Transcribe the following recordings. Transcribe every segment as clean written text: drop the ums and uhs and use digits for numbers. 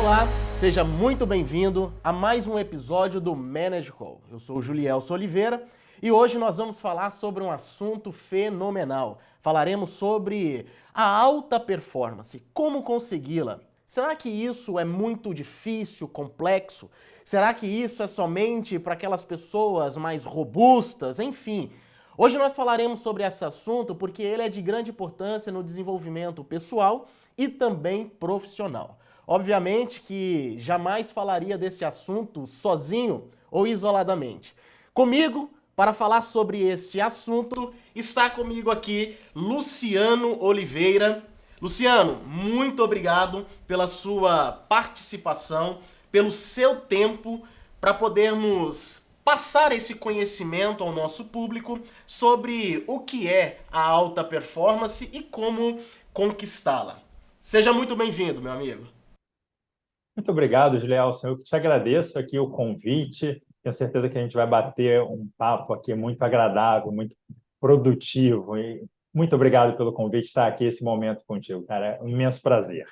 Olá, seja muito bem-vindo a mais um episódio do Manage Call. Eu sou o Julielso Oliveira e hoje nós vamos falar sobre um assunto fenomenal. Falaremos sobre a alta performance, como consegui-la. Será que isso é muito difícil, complexo? Será que isso é somente para aquelas pessoas mais robustas? Enfim, hoje nós falaremos sobre esse assunto porque ele é de grande importância no desenvolvimento pessoal e também profissional. Obviamente que jamais falaria desse assunto sozinho ou isoladamente. Comigo, para falar sobre esse assunto, está comigo aqui Luciano Oliveira. Luciano, muito obrigado pela sua participação, pelo seu tempo para podermos passar esse conhecimento ao nosso público sobre o que é a alta performance e como conquistá-la. Seja muito bem-vindo, meu amigo. Muito obrigado, Julielson. Eu que te agradeço aqui o convite. Tenho certeza que a gente vai bater um papo aqui muito agradável, muito produtivo. E muito obrigado pelo convite estar aqui esse momento contigo, cara. É um imenso prazer.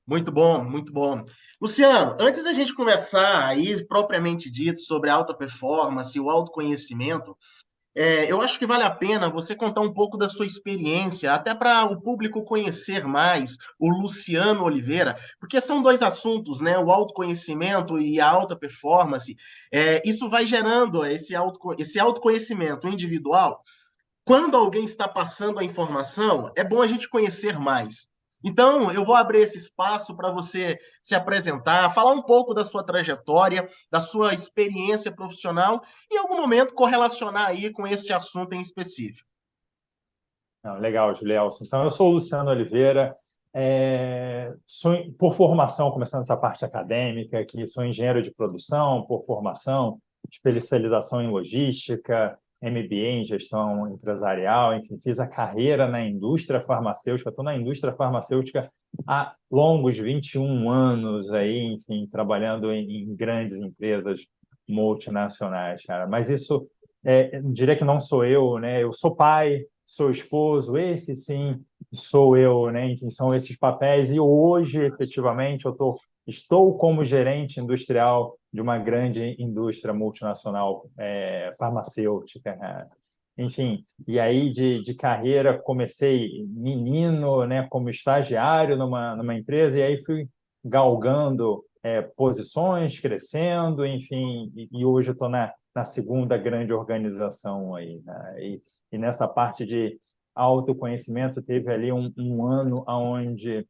Muito bom, muito bom. Luciano, antes da gente começar aí propriamente dito sobre alta performance e o autoconhecimento, eu acho que vale a pena você contar um pouco da sua experiência, até para o público conhecer mais o Luciano Oliveira, porque são dois assuntos, né? O autoconhecimento e a alta performance. Isso vai gerando esse autoconhecimento individual. Quando alguém está passando a informação, é bom a gente conhecer mais. Então, eu vou abrir esse espaço para você se apresentar, falar um pouco da sua trajetória, da sua experiência profissional e, em algum momento, correlacionar aí com este assunto em específico. Não, legal, Julielson. Então, eu sou o Luciano Oliveira, sou, por formação, começando essa parte acadêmica, que sou engenheiro de produção, por formação, especialização em logística, MBA em gestão empresarial, enfim, fiz a carreira na indústria farmacêutica, estou na indústria farmacêutica há longos 21 anos aí, enfim, trabalhando em grandes empresas multinacionais, cara. Mas isso, eu diria que não sou eu, né? Eu sou pai, sou esposo, esse sim sou eu, né? Enfim, são esses papéis. E hoje, efetivamente, estou como gerente industrial de uma grande indústria multinacional farmacêutica, né? Enfim, e aí de carreira comecei menino, né, como estagiário numa empresa, e aí fui galgando posições, crescendo, enfim, e hoje eu estou na segunda grande organização aí, né? E nessa parte de autoconhecimento teve ali um ano onde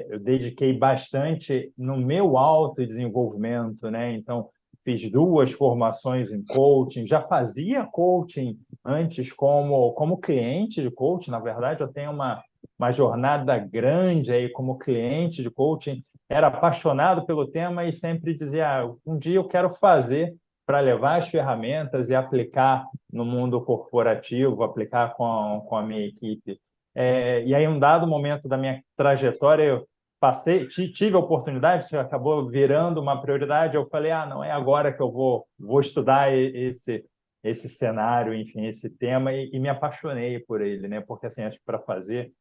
eu dediquei bastante no meu autodesenvolvimento, né? Então, fiz 2 formações em coaching, já fazia coaching antes como cliente de coaching, na verdade eu tenho uma jornada grande aí como cliente de coaching, era apaixonado pelo tema e sempre dizia, um dia eu quero fazer para levar as ferramentas e aplicar no mundo corporativo, aplicar com a minha equipe. E aí, um dado momento da minha trajetória, eu tive a oportunidade, isso acabou virando uma prioridade, eu falei, não é agora que eu vou estudar esse cenário, enfim, esse tema, e me apaixonei por ele, né? Porque, assim, acho que para fazer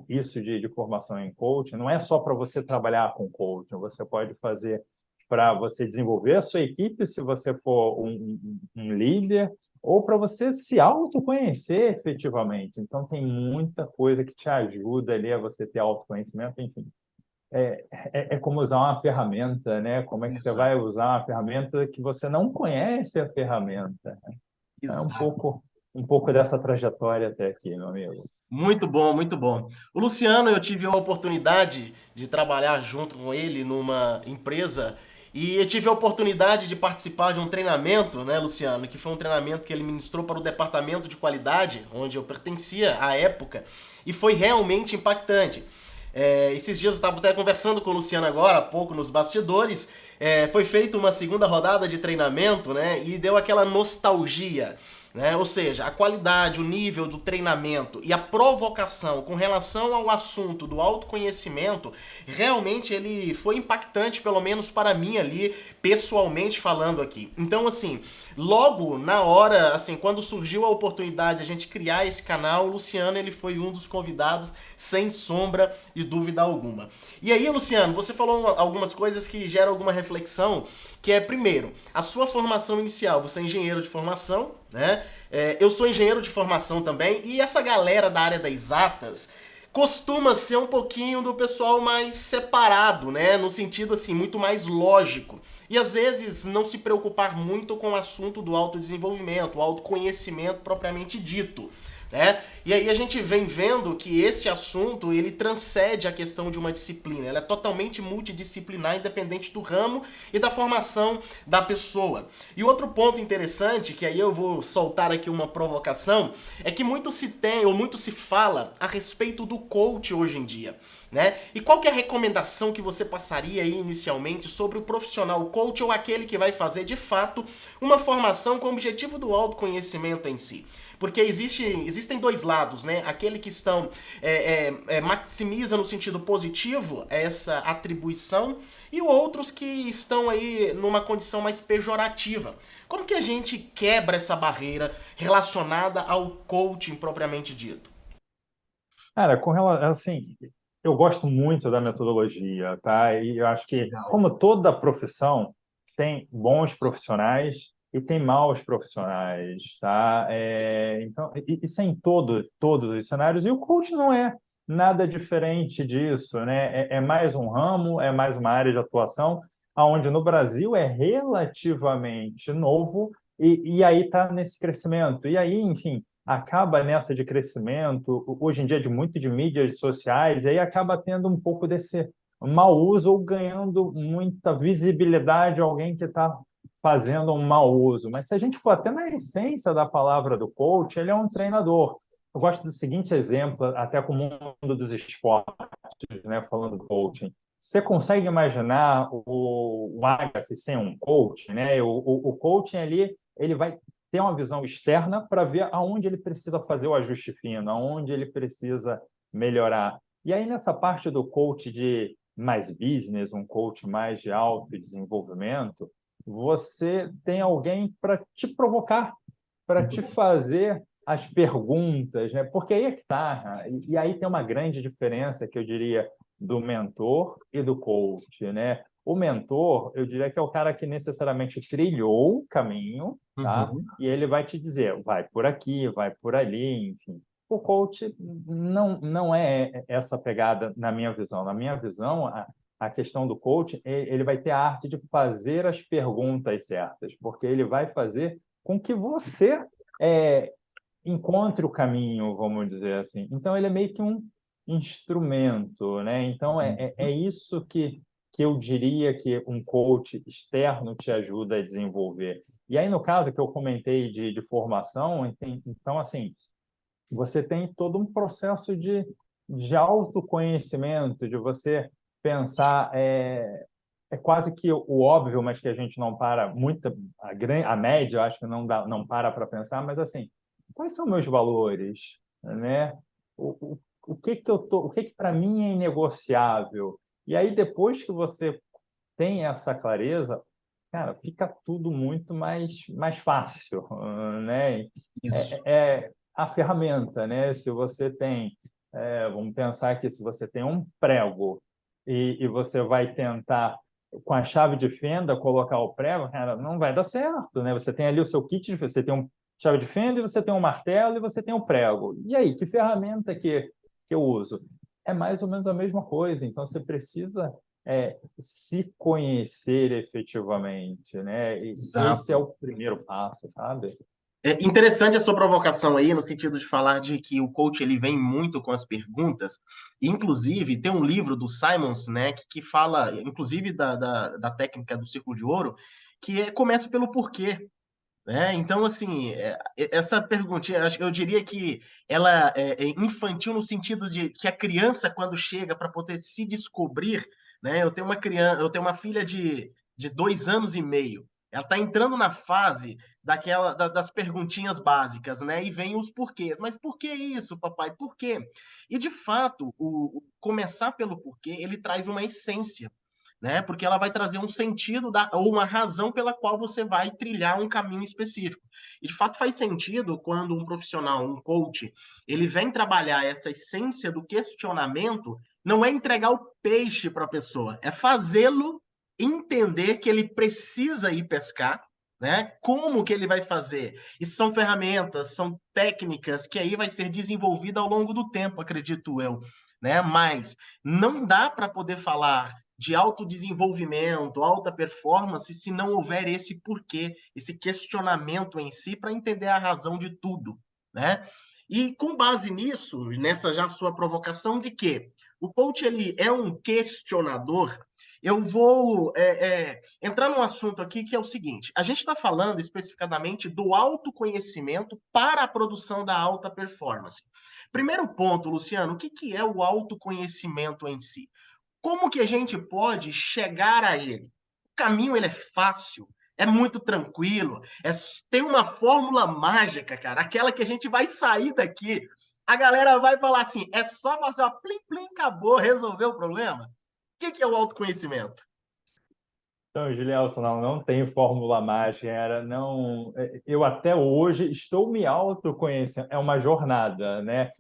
isso de formação em coaching, não é só para você trabalhar com coaching, você pode fazer para você desenvolver a sua equipe, se você for um líder, ou para você se autoconhecer efetivamente. Então, tem muita coisa que te ajuda ali a você ter autoconhecimento, enfim. É como usar uma ferramenta, né? Como é que você vai Exato, usar uma ferramenta que você não conhece a ferramenta? É exato. um pouco dessa trajetória até aqui, meu amigo. Muito bom, muito bom. O Luciano, eu tive a oportunidade de trabalhar junto com ele numa empresa e eu tive a oportunidade de participar de um treinamento, né, Luciano, que foi um treinamento que ele ministrou para o departamento de qualidade, onde eu pertencia à época, e foi realmente impactante. Esses dias eu estava até conversando com o Luciano agora, há pouco, nos bastidores. Foi feita uma segunda rodada de treinamento, né? E deu aquela nostalgia. né? Ou seja, a qualidade, o nível do treinamento e a provocação com relação ao assunto do autoconhecimento, realmente ele foi impactante, pelo menos para mim ali, pessoalmente falando aqui. Então, assim, logo na hora, assim, quando surgiu a oportunidade de a gente criar esse canal, o Luciano ele foi um dos convidados, sem sombra de dúvida alguma. E aí, Luciano, você falou algumas coisas que geram alguma reflexão, que é, primeiro, a sua formação inicial. Você é engenheiro de formação, né? Eu sou engenheiro de formação também, e essa galera da área das exatas costuma ser um pouquinho do pessoal mais separado, né? No sentido, assim, muito mais lógico. E às vezes não se preocupar muito com o assunto do autodesenvolvimento, o autoconhecimento propriamente dito, né? E aí a gente vem vendo que esse assunto ele transcende a questão de uma disciplina, ela é totalmente multidisciplinar, independente do ramo e da formação da pessoa. E outro ponto interessante, que aí eu vou soltar aqui uma provocação, é que muito se tem ou muito se fala a respeito do coach hoje em dia. Né? E qual que é a recomendação que você passaria aí inicialmente sobre o profissional coach ou aquele que vai fazer de fato uma formação com o objetivo do autoconhecimento em si? Porque existem dois lados, né? Aquele que estão maximiza no sentido positivo essa atribuição e outros que estão aí numa condição mais pejorativa. Como que a gente quebra essa barreira relacionada ao coaching propriamente dito? Cara, com relação, assim, eu gosto muito da metodologia, tá? E eu acho que, Legal. como toda profissão, tem bons profissionais e tem maus profissionais, tá? Então, isso é em todos os cenários, e o coach não é nada diferente disso, né? É mais um ramo, é mais uma área de atuação, onde no Brasil é relativamente novo, e aí está nesse crescimento. E aí, enfim, acaba nessa de crescimento, hoje em dia de muito de mídias sociais, e aí acaba tendo um pouco desse mau uso ou ganhando muita visibilidade alguém que está fazendo um mau uso. Mas se a gente for até na essência da palavra do coach, ele é um treinador. Eu gosto do seguinte exemplo, até com o mundo dos esportes, né, falando do coaching. Você consegue imaginar o Agassi sem um coach, né? O coaching ali, ele vai ter uma visão externa para ver aonde ele precisa fazer o ajuste fino, aonde ele precisa melhorar. E aí, nessa parte do coach de mais business, um coach mais de autodesenvolvimento, você tem alguém para te provocar, para te fazer as perguntas, né? Porque aí é que está. E aí tem uma grande diferença que eu diria do mentor e do coach, né? O mentor, eu diria que é o cara que necessariamente trilhou o caminho, tá? Uhum. E ele vai te dizer, vai por aqui, vai por ali, enfim. O coach não é essa pegada na minha visão. Na minha visão, a questão do coach, ele vai ter a arte de fazer as perguntas certas, porque ele vai fazer com que você é, encontre o caminho, vamos dizer assim. Então, ele é meio que um instrumento, né? Então, é isso que eu diria que um coach externo te ajuda a desenvolver. E aí, no caso que eu comentei de formação, então, assim, você tem todo um processo de autoconhecimento, de você pensar, é quase que o óbvio, mas que a gente não para, a média, eu acho que não para pensar, mas assim, quais são meus valores, né? O que que o que que para mim é inegociável? E aí, depois que você tem essa clareza, cara, fica tudo muito mais fácil, né? Isso. A ferramenta, né? Se você tem, vamos pensar que se você tem um prego e você vai tentar com a chave de fenda colocar o prego, cara, não vai dar certo, né? Você tem ali o seu kit, você tem um chave de fenda, e você tem um martelo e você tem o prego. E aí, que ferramenta que eu uso? É mais ou menos a mesma coisa. Então, você precisa se conhecer efetivamente, né? E esse é Exato. o primeiro passo, sabe? É interessante a sua provocação aí, no sentido de falar de que o coach ele vem muito com as perguntas. Inclusive, tem um livro do Simon Sinek que fala, inclusive, da técnica do círculo de ouro, começa pelo porquê. Né? Então, assim, essa perguntinha, eu diria que ela é infantil no sentido de que a criança, quando chega para poder se descobrir, né? Eu tenho uma filha de 2 anos e meio. Ela está entrando na fase das perguntinhas básicas, né? E vem os porquês. Mas por que isso, papai? Por quê? E, de fato, começar pelo porquê, ele traz uma essência, né? Porque ela vai trazer um sentido ou uma razão pela qual você vai trilhar um caminho específico. E de fato faz sentido quando um profissional, um coach, ele vem trabalhar essa essência do questionamento, não é entregar o peixe para a pessoa, é fazê-lo entender que ele precisa ir pescar, né? Como que ele vai fazer? Isso são ferramentas, são técnicas que aí vai ser desenvolvida ao longo do tempo, acredito eu, né? Mas não dá para poder falar de autodesenvolvimento, alta performance, se não houver esse porquê, esse questionamento em si para entender a razão de tudo, né? E com base nisso, nessa já sua provocação de que o coach ele é um questionador, eu vou entrar num assunto aqui que é o seguinte: a gente está falando especificadamente do autoconhecimento para a produção da alta performance. Primeiro ponto, Luciano, o que é o autoconhecimento em si? Como que a gente pode chegar a ele? O caminho ele é fácil, é muito tranquilo, tem uma fórmula mágica, cara, aquela que a gente vai sair daqui, a galera vai falar assim, é só fazer uma plim plim, acabou, resolveu o problema. O que é o autoconhecimento? Então, Gilielson, não tem fórmula mágica, não, eu até hoje estou me autoconhecendo, é uma jornada, né?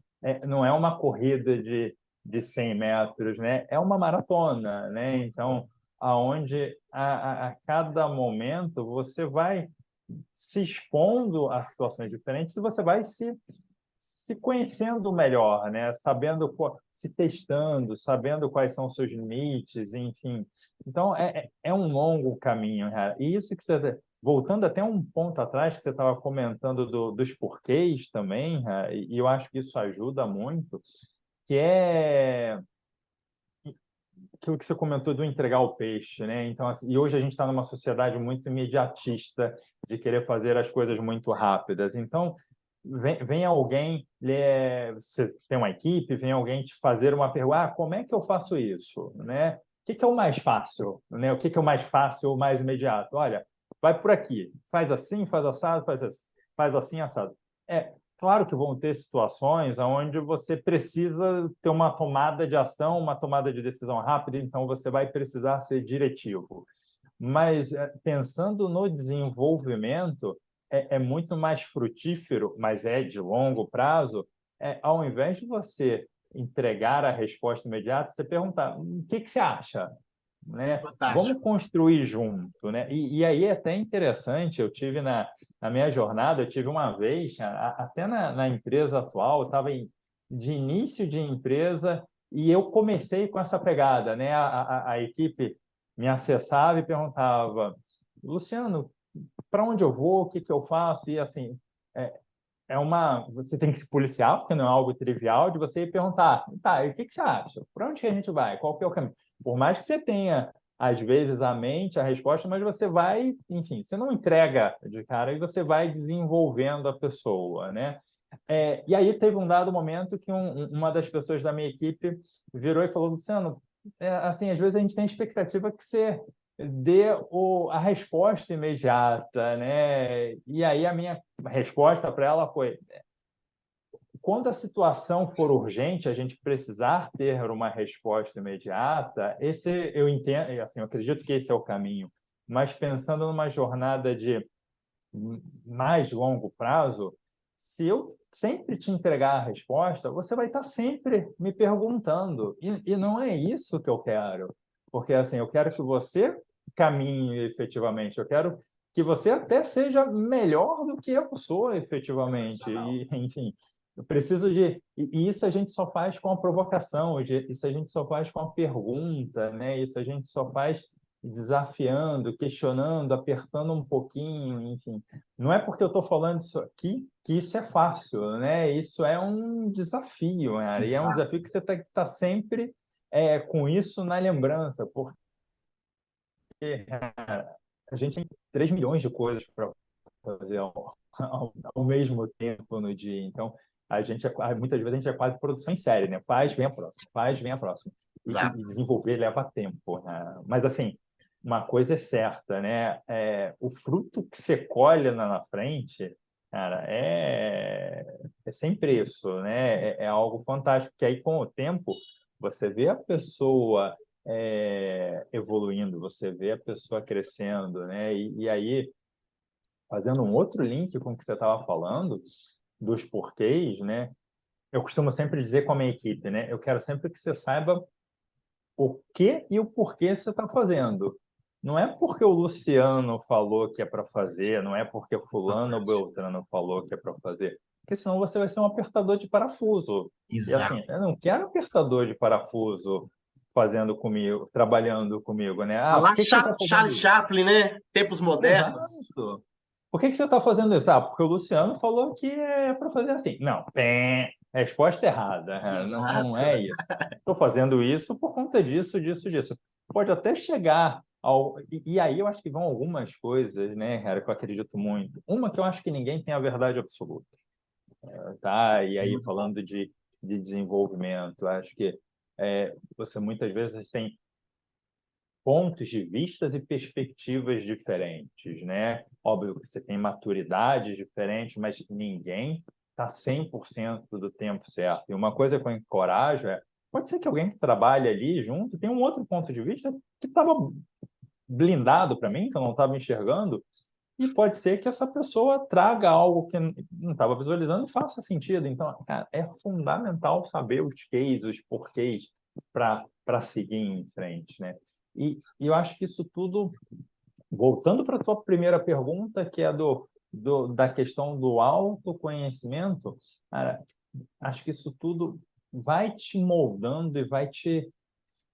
Não é uma corrida de 100 metros, né? É uma maratona, né? Então, aonde a cada momento você vai se expondo a situações diferentes e você vai se conhecendo melhor, né? Sabendo, se testando, sabendo quais são os seus limites, enfim. Então, é um longo caminho, cara. E isso que você... Voltando até um ponto atrás, que você estava comentando dos porquês também, cara, e eu acho que isso ajuda muito, que é aquilo que você comentou do entregar o peixe, né? Então, assim, e hoje a gente está numa sociedade muito imediatista, de querer fazer as coisas muito rápidas. Então, vem alguém, você tem uma equipe, vem alguém te fazer uma pergunta, como é que eu faço isso, né? O que é o mais fácil, né? O que é o mais fácil ou mais imediato? Olha, vai por aqui, faz assim, faz assado, faz assim, assado. Claro que vão ter situações onde você precisa ter uma tomada de ação, uma tomada de decisão rápida, então você vai precisar ser diretivo. Mas pensando no desenvolvimento, é muito mais frutífero, mas é de longo prazo, ao invés de você entregar a resposta imediata, você perguntar: o que você acha? Né? Vamos Fantástico. construir junto, né? E aí é até interessante, eu tive na minha jornada, eu tive uma vez, até na empresa atual, eu estava de início de empresa e eu comecei com essa pegada, né? A equipe me acessava e perguntava: Luciano, para onde eu vou? O que eu faço? E assim, é, você tem que se policiar, porque não é algo trivial, de você perguntar: tá, e o que você acha? Para onde que a gente vai? Qual que é o caminho? Por mais que você tenha, às vezes, a mente, a resposta, mas você vai, enfim, você não entrega de cara e você vai desenvolvendo a pessoa, né? E aí teve um dado momento que uma das pessoas da minha equipe virou e falou: Luciano, assim, às vezes a gente tem a expectativa que você dê a resposta imediata, né? E aí a minha resposta para ela foi: quando a situação for urgente, a gente precisar ter uma resposta imediata, esse eu entendo, assim, eu acredito que esse é o caminho. Mas pensando numa jornada de mais longo prazo, se eu sempre te entregar a resposta, você vai estar sempre me perguntando. E não é isso que eu quero. Porque assim, eu quero que você caminhe efetivamente. Eu quero que você até seja melhor do que eu sou efetivamente. E, enfim, eu preciso de... E isso a gente só faz com a provocação, isso a gente só faz com a pergunta, né? Isso a gente só faz desafiando, questionando, apertando um pouquinho, enfim. Não é porque eu estou falando isso aqui que isso é fácil, né? Isso é um desafio, né? E é um Exato. desafio que você tem que estar sempre com isso na lembrança, porque a gente tem 3 milhões de coisas para fazer ao mesmo tempo no dia. Então, muitas vezes a gente é quase produção em série, né? Faz, vem a próxima, faz, vem a próxima. E Exato. desenvolver leva tempo, né? Mas, assim, uma coisa é certa, né? O fruto que você colhe na frente, cara, é sem preço, né? É algo fantástico, que aí com o tempo você vê a pessoa evoluindo, você vê a pessoa crescendo, né? E aí, fazendo um outro link com o que você estava falando, dos porquês, né? Eu costumo sempre dizer com a minha equipe, né? Eu quero sempre que você saiba o que e o porquê você está fazendo. Não é porque o Luciano falou que é para fazer, não é porque fulano ou Beltrano falou que é para fazer, porque senão você vai ser um apertador de parafuso. E assim, Exato. eu não quero apertador de parafuso fazendo comigo, trabalhando comigo, né? A Ah, lá por que que você está fazendo Charles isso? Chaplin, né? Tempos modernos. Exato. Por que que você está fazendo isso? Ah, porque o Luciano falou que é para fazer assim. Não, pé, resposta errada. Não Exato. é isso. Estou fazendo isso por conta disso, disso, disso. Pode até chegar ao. E aí eu acho que vão algumas coisas, né, cara, que eu acredito muito. Uma que eu acho que ninguém tem a verdade absoluta, tá? E aí Muito bom. falando de desenvolvimento, acho que você muitas vezes tem pontos de vistas e perspectivas diferentes, né? Óbvio que você tem maturidades diferentes, mas ninguém está 100% do tempo certo. E uma coisa que eu encorajo pode ser que alguém que trabalha ali junto tenha um outro ponto de vista que estava blindado para mim, que eu não estava enxergando, e pode ser que essa pessoa traga algo que não estava visualizando e faça sentido. Então, cara, é fundamental saber os quês, os porquês para seguir em frente, né? E eu acho que isso tudo, voltando para a tua primeira pergunta, que é da questão do autoconhecimento, cara, acho que isso tudo vai te moldando e vai te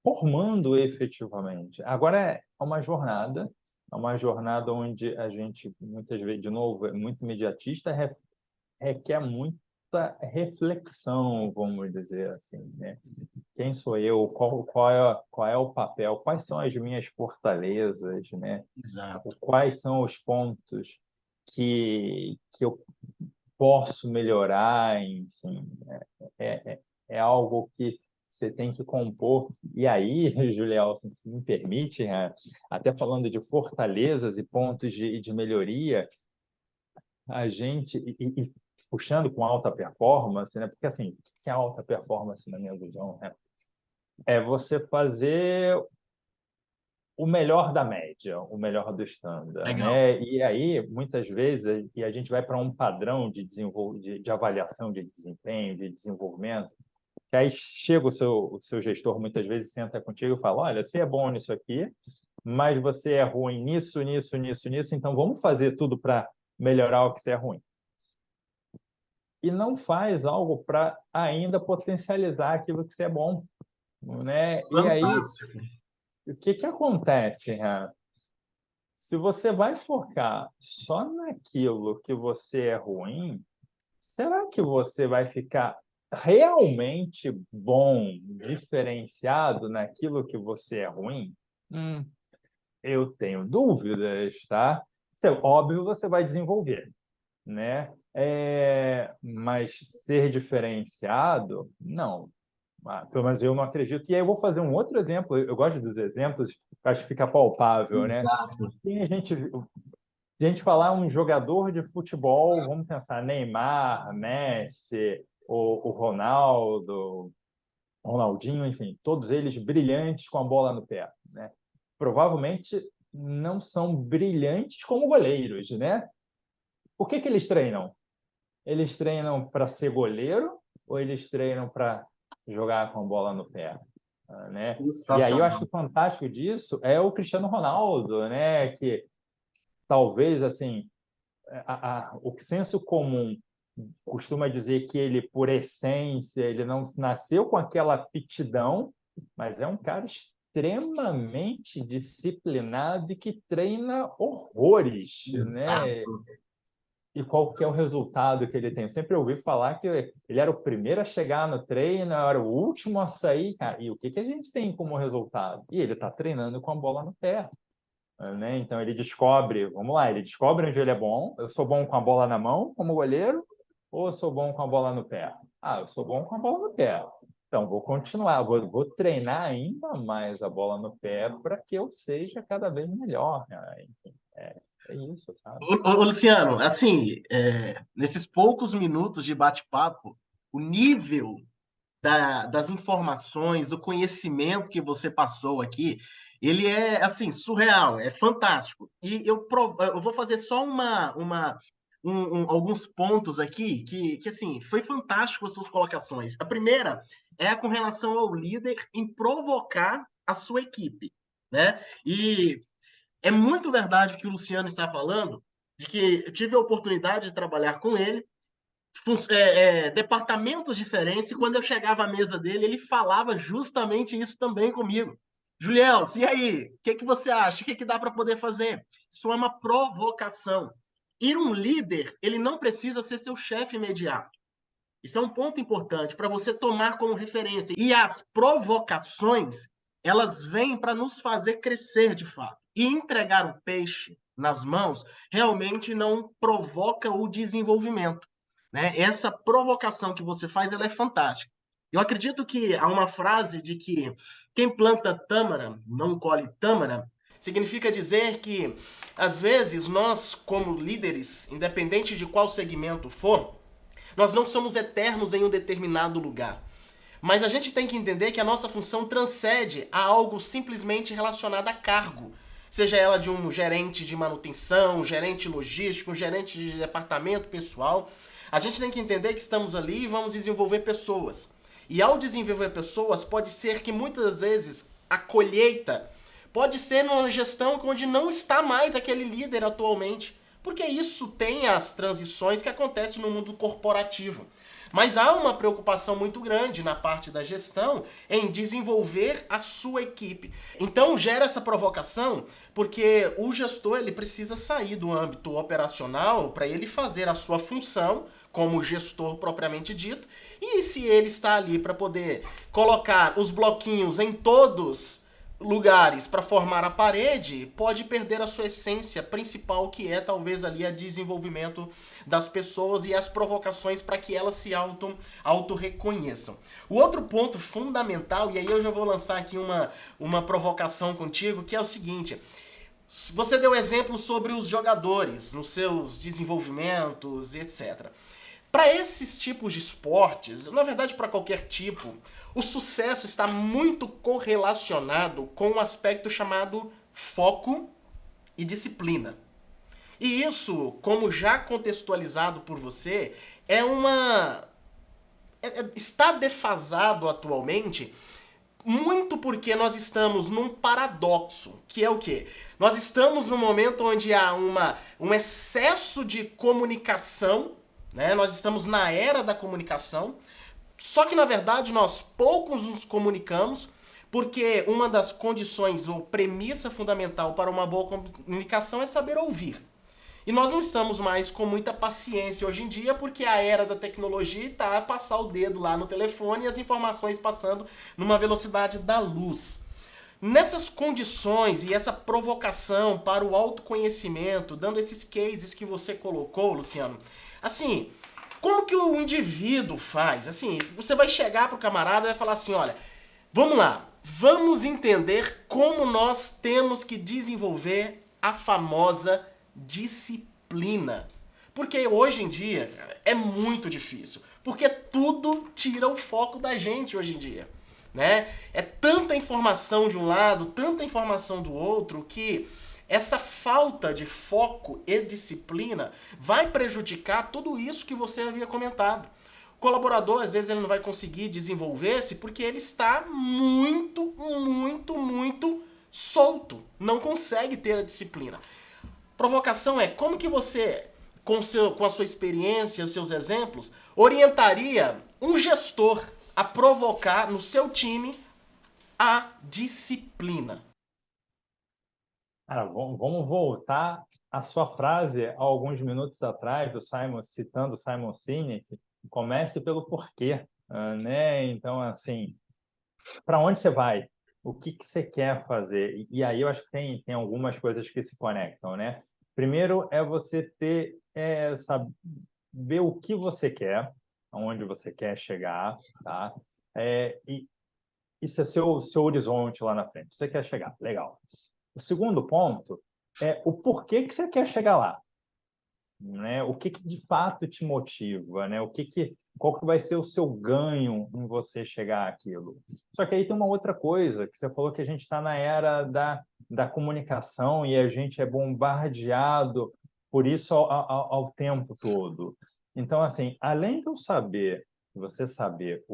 formando efetivamente. Agora é uma jornada onde a gente, muitas vezes, de novo, é muito imediatista, requer muita reflexão, vamos dizer assim, né? Quem sou eu? Qual é o papel? Quais são as minhas fortalezas, né? Exato. Quais são os pontos que eu posso melhorar, enfim, é algo que você tem que compor. E aí, Julião, se me permite, até falando de fortalezas e pontos de melhoria, a gente, puxando com alta performance, né? Porque assim, o que é alta performance na minha visão, né? É você fazer o melhor da média, o melhor do standard, Legal. né? E aí, muitas vezes, e a gente vai para um padrão de avaliação de desempenho, de desenvolvimento, que aí chega o seu gestor, muitas vezes, senta contigo e fala, olha, você é bom nisso aqui, mas você é ruim nisso, nisso, nisso, nisso, então vamos fazer tudo para melhorar o que você é ruim. E não faz algo para ainda potencializar aquilo que você é bom, né? E aí, Fantástico. o que que acontece, Renan? Se você vai focar só naquilo que você é ruim, será que você vai ficar realmente bom, diferenciado naquilo que você é ruim? Hum, eu tenho dúvidas, tá? Óbvio, você vai desenvolver, né? Mas ser diferenciado, não. Pelo menos eu não acredito. E aí eu vou fazer um outro exemplo. Eu gosto dos exemplos, acho que fica palpável, né? Exato. Tem a gente falar um jogador de futebol, vamos pensar Neymar, Messi, o Ronaldo, Ronaldinho, enfim, todos eles brilhantes com a bola no pé, né? Provavelmente não são brilhantes como goleiros, né? O que que eles treinam? Eles treinam para ser goleiro ou eles treinam para jogar com a bola no pé, né? E aí eu acho que Sensacional. o fantástico disso é o Cristiano Ronaldo, né? Que talvez assim o senso comum costuma dizer que ele, por essência, ele não nasceu com aquela aptidão, mas é um cara extremamente disciplinado e que treina horrores, né? Exato. E qual que é o resultado que ele tem? Eu sempre ouvi falar que ele era o primeiro a chegar no treino, era o último a sair, cara. E o que que a gente tem como resultado? E ele está treinando com a bola no pé, né? Então ele descobre, vamos lá, ele descobre onde ele é bom. Eu sou bom com a bola na mão, como goleiro, ou eu sou bom com a bola no pé? Ah, eu sou bom com a bola no pé. Então, vou continuar, vou treinar ainda mais a bola no pé para que eu seja cada vez melhor, né? Enfim, é isso, sabe? Ô, Luciano, assim, nesses poucos minutos de bate-papo, o nível das informações, do conhecimento que você passou aqui, ele é, assim, surreal, é fantástico. E eu vou fazer só alguns pontos aqui que, assim, foi fantástico as suas colocações. A primeira é com relação ao líder em provocar a sua equipe, né? E é muito verdade o que o Luciano está falando, de que eu tive a oportunidade de trabalhar com ele, departamentos diferentes, e quando eu chegava à mesa dele, ele falava justamente isso também comigo. Juliel, e aí? O que você acha? O que dá para poder fazer? Isso é uma provocação. E um líder, ele não precisa ser seu chefe imediato. Isso é um ponto importante para você tomar como referência. E as provocações, elas vêm para nos fazer crescer de fato. E entregar o peixe nas mãos realmente não provoca o desenvolvimento, né? Essa provocação que você faz, ela é fantástica. Eu acredito que há uma frase de que quem planta tâmara não colhe tâmara, significa dizer que, às vezes, nós, como líderes, independente de qual segmento for, nós não somos eternos em um determinado lugar. Mas a gente tem que entender que a nossa função transcende a algo simplesmente relacionado a cargo. Seja ela de um gerente de manutenção, um gerente logístico, um gerente de departamento pessoal. A gente tem que entender que estamos ali e vamos desenvolver pessoas. E ao desenvolver pessoas, pode ser que muitas vezes a colheita pode ser numa gestão onde não está mais aquele líder atualmente. Porque isso tem as transições que acontecem no mundo corporativo. Mas há uma preocupação muito grande na parte da gestão em desenvolver a sua equipe. Então gera essa provocação porque o gestor ele precisa sair do âmbito operacional para ele fazer a sua função como gestor propriamente dito. E se ele está ali para poder colocar os bloquinhos em todos lugares para formar a parede, pode perder a sua essência principal, que é talvez ali a desenvolvimento das pessoas e as provocações para que elas se auto-reconheçam. O outro ponto fundamental, e aí eu já vou lançar aqui uma provocação contigo, que é o seguinte: você deu exemplo sobre os jogadores, nos seus desenvolvimentos, etc. Para esses tipos de esportes, na verdade para qualquer tipo, o sucesso está muito correlacionado com um aspecto chamado foco e disciplina. E isso, como já contextualizado por você, está defasado atualmente, muito porque nós estamos num paradoxo, que é o quê? Nós estamos num momento onde há um excesso de comunicação, né? Nós estamos na era da comunicação, só que na verdade nós poucos nos comunicamos, porque uma das condições ou premissa fundamental para uma boa comunicação é saber ouvir. E nós não estamos mais com muita paciência hoje em dia, porque a era da tecnologia está a passar o dedo lá no telefone e as informações passando numa velocidade da luz. Nessas condições e essa provocação para o autoconhecimento, dando esses cases que você colocou, Luciano, assim, como que o indivíduo faz? Assim, você vai chegar pro camarada e vai falar assim, olha, vamos lá, vamos entender como nós temos que desenvolver a famosa disciplina. Porque hoje em dia é muito difícil. Porque tudo tira o foco da gente hoje em dia. Né? É tanta informação de um lado, tanta informação do outro, que essa falta de foco e disciplina vai prejudicar tudo isso que você havia comentado. O colaborador, às vezes, ele não vai conseguir desenvolver-se porque ele está muito solto. Não consegue ter a disciplina. Provocação é como que você, com a sua experiência, os seus exemplos, orientaria um gestor a provocar no seu time a disciplina. Cara, vamos voltar à sua frase há alguns minutos atrás, do Simon, citando Simon Sinek: comece pelo porquê, né? Então, assim, para onde você vai? O que você quer fazer? E aí eu acho que tem algumas coisas que se conectam, né? Primeiro é você saber o que você quer, aonde você quer chegar, tá? E isso é seu horizonte lá na frente. Você quer chegar, legal. O segundo ponto é o porquê que você quer chegar lá, né? O que de fato te motiva, né? Qual que vai ser o seu ganho em você chegar àquilo? Só que aí tem uma outra coisa, que você falou que a gente está na era da comunicação e a gente é bombardeado por isso ao tempo todo. Então, assim, além de eu saber, você saber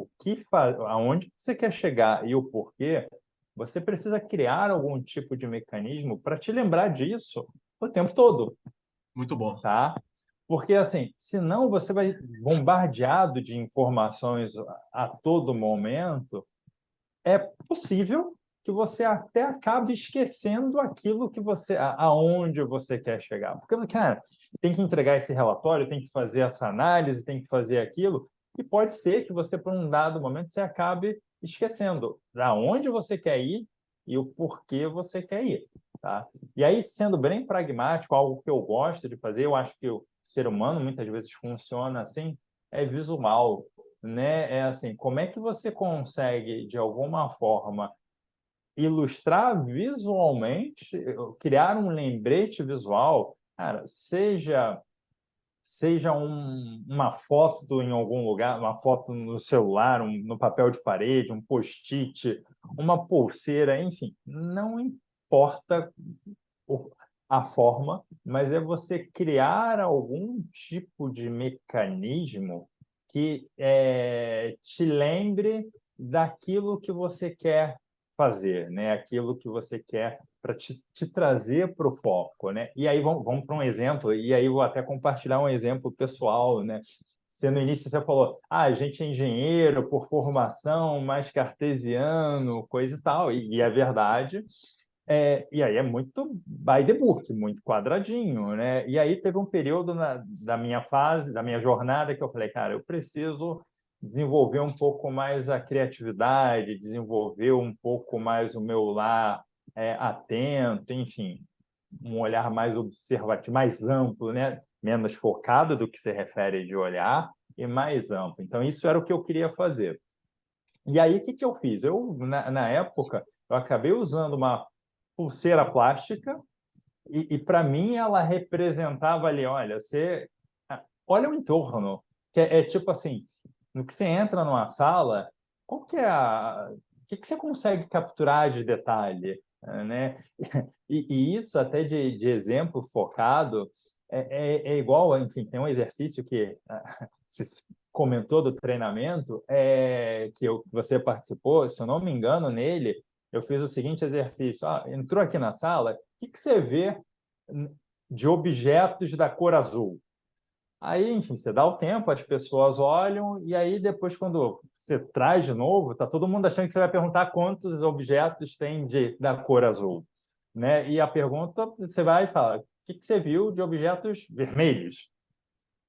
aonde você quer chegar e o porquê, você precisa criar algum tipo de mecanismo para te lembrar disso o tempo todo, Muito bom. tá? Porque, assim, senão você vai bombardeado de informações a todo momento, é possível que você até acabe esquecendo aquilo que aonde você quer chegar. Porque, cara, tem que entregar esse relatório, tem que fazer essa análise, tem que fazer aquilo, e pode ser que você, por um dado momento, você acabe esquecendo aonde você quer ir e o porquê você quer ir, tá? E aí, sendo bem pragmático, algo que eu gosto de fazer, eu acho que o ser humano muitas vezes funciona assim, é visual, né? É assim, como é que você consegue, de alguma forma, ilustrar visualmente, criar um lembrete visual, cara, seja uma foto em algum lugar, uma foto no celular, no papel de parede, um post-it, uma pulseira, enfim, não importa a forma, mas é você criar algum tipo de mecanismo que te lembre daquilo que você quer fazer, né? Aquilo que você quer para te trazer para o foco, né? E aí vamos para um exemplo, e aí vou até compartilhar um exemplo pessoal, né? Você, no início você falou, a gente é engenheiro por formação, mais cartesiano, coisa e tal, e é verdade. E aí é muito by the book, muito quadradinho, né? E aí teve um período da minha fase, da minha jornada, que eu falei, cara, eu preciso desenvolver um pouco mais a criatividade, desenvolver um pouco mais o meu lar atento, enfim, um olhar mais observativo, mais amplo, né? Menos focado do que se refere de olhar e mais amplo. Então, isso era o que eu queria fazer. E aí, o que eu fiz? Na época, eu acabei usando uma pulseira plástica e para mim ela representava ali, olha, olha o entorno, que é tipo assim, no que você entra numa sala, qual que é o que você consegue capturar de detalhe, né? E isso até de exemplo focado é igual, enfim, tem um exercício que se comentou do treinamento, você participou, se eu não me engano, nele, eu fiz o seguinte exercício. Entrou aqui na sala, o que você vê de objetos da cor azul? Aí, enfim, você dá o tempo, as pessoas olham, e aí depois, quando você traz de novo, tá todo mundo achando que você vai perguntar quantos objetos tem da cor azul, né? E a pergunta, você vai e fala, o que você viu de objetos vermelhos?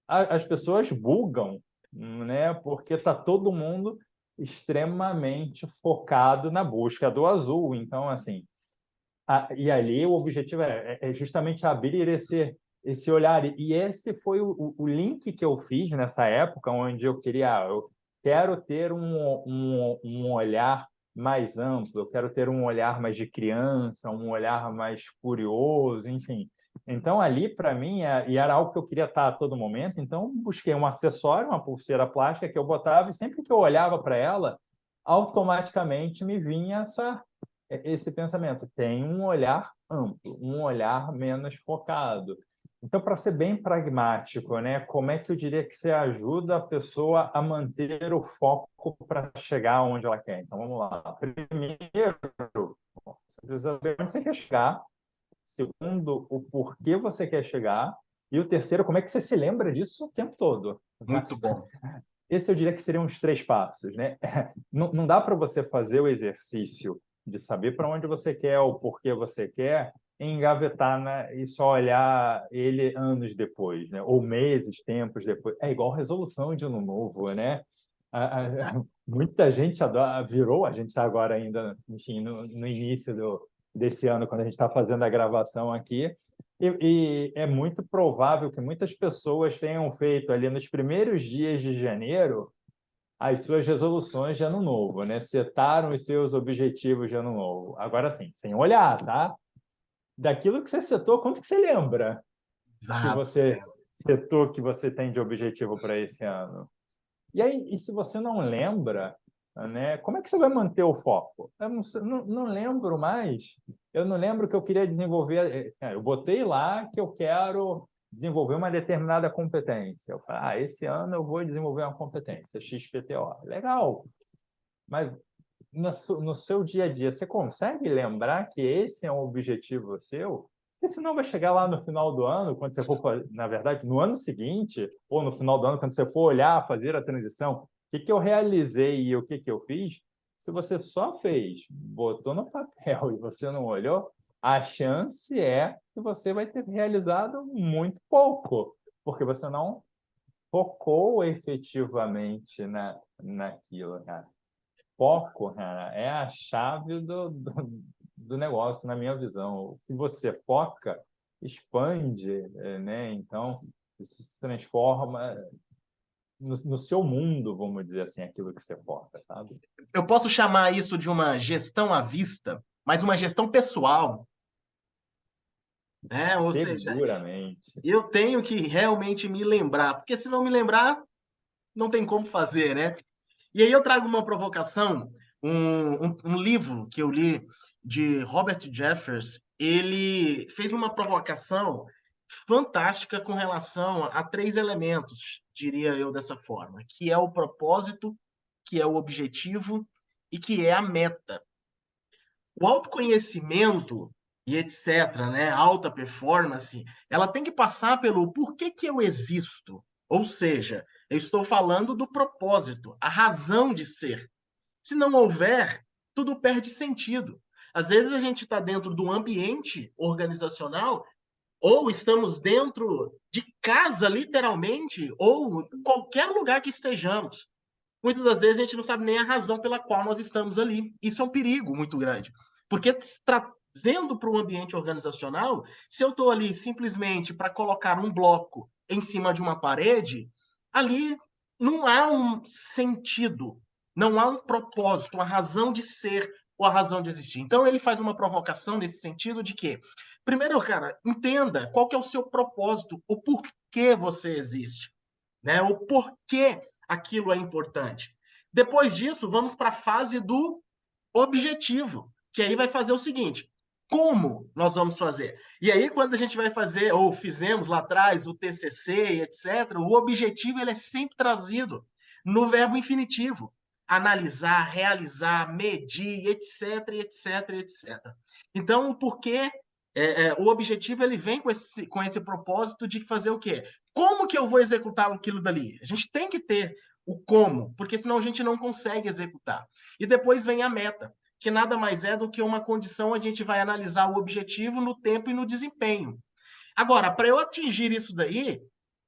As pessoas bugam, né? Porque está todo mundo extremamente focado na busca do azul. Então, assim, e ali o objetivo é justamente abrir esse olhar. E esse foi o link que eu fiz nessa época, onde eu quero ter um olhar mais amplo, eu quero ter um olhar mais de criança, um olhar mais curioso, enfim. Então, ali, para mim, e era algo que eu queria estar a todo momento, então busquei um acessório, uma pulseira plástica que eu botava, e sempre que eu olhava para ela, automaticamente me vinha esse pensamento. Tem um olhar amplo, um olhar menos focado. Então, para ser bem pragmático, né, como é que eu diria que você ajuda a pessoa a manter o foco para chegar onde ela quer? Então, vamos lá. Primeiro, você precisa saber onde você quer chegar. Segundo, o porquê você quer chegar. E o terceiro, como é que você se lembra disso o tempo todo? Tá? Muito bom. Esse eu diria que seriam os 3 passos, né? Não dá para você fazer o exercício de saber para onde você quer, o porquê você quer, e engavetar e só olhar ele anos depois, né? Ou meses, tempos depois. É igual resolução de ano novo, né? Muita gente virou, a gente está agora ainda, enfim, no início desse ano, quando a gente está fazendo a gravação aqui, e é muito provável que muitas pessoas tenham feito ali nos primeiros dias de janeiro as suas resoluções de ano novo, né? Setaram os seus objetivos de ano novo. Agora sim, sem olhar, tá? Daquilo que você setou, quanto que você lembra que Exato. você setou que você tem de objetivo para esse ano? E aí, e se você não lembra, né, como é que você vai manter o foco? Eu não lembro mais. Eu não lembro que eu queria desenvolver. Eu botei lá que eu quero desenvolver uma determinada competência. Eu falei, esse ano eu vou desenvolver uma competência, XPTO. Legal, mas no seu dia a dia, você consegue lembrar que esse é um objetivo seu? Porque senão vai chegar lá no final do ano, quando você for fazer, na verdade, no ano seguinte, ou no final do ano, quando você for olhar, fazer a transição, o que eu realizei e o que eu fiz, se você só fez, botou no papel e você não olhou, a chance é que você vai ter realizado muito pouco, porque você não focou efetivamente naquilo, cara. Foco, cara, é a chave do negócio, na minha visão. O que você foca, expande, né? Então, isso se transforma no seu mundo, vamos dizer assim, aquilo que você foca, sabe? Eu posso chamar isso de uma gestão à vista, mas uma gestão pessoal, né? Ou seja, Seguramente. eu tenho que realmente me lembrar, porque se não me lembrar, não tem como fazer, né? E aí eu trago uma provocação, um livro que eu li de Robert Jeffers, ele fez uma provocação fantástica com relação a três elementos, diria eu dessa forma, que é o propósito, que é o objetivo e que é a meta. O autoconhecimento e etc., né, alta performance, ela tem que passar pelo porquê que eu existo. Ou seja, eu estou falando do propósito, a razão de ser. Se não houver, tudo perde sentido. Às vezes a gente está dentro do ambiente organizacional ou estamos dentro de casa, literalmente, ou qualquer lugar que estejamos. Muitas das vezes a gente não sabe nem a razão pela qual nós estamos ali. Isso é um perigo muito grande. Porque trazendo para o ambiente organizacional, se eu estou ali simplesmente para colocar um bloco em cima de uma parede, ali não há um sentido, não há um propósito, uma razão de ser ou a razão de existir. Então ele faz uma provocação nesse sentido de que, primeiro, cara, entenda qual que é o seu propósito, o porquê você existe, né? O porquê aquilo é importante. Depois disso, vamos para a fase do objetivo, que aí vai fazer o seguinte: como nós vamos fazer? E aí, quando a gente vai fazer, ou fizemos lá atrás, o TCC, etc., o objetivo ele é sempre trazido no verbo infinitivo. Analisar, realizar, medir, etc, etc, etc. Então, o porquê, o objetivo ele vem com esse propósito de fazer o quê? Como que eu vou executar aquilo dali? A gente tem que ter o como, porque senão a gente não consegue executar. E depois vem a meta, que nada mais é do que uma condição onde a gente vai analisar o objetivo no tempo e no desempenho. Agora, para eu atingir isso daí,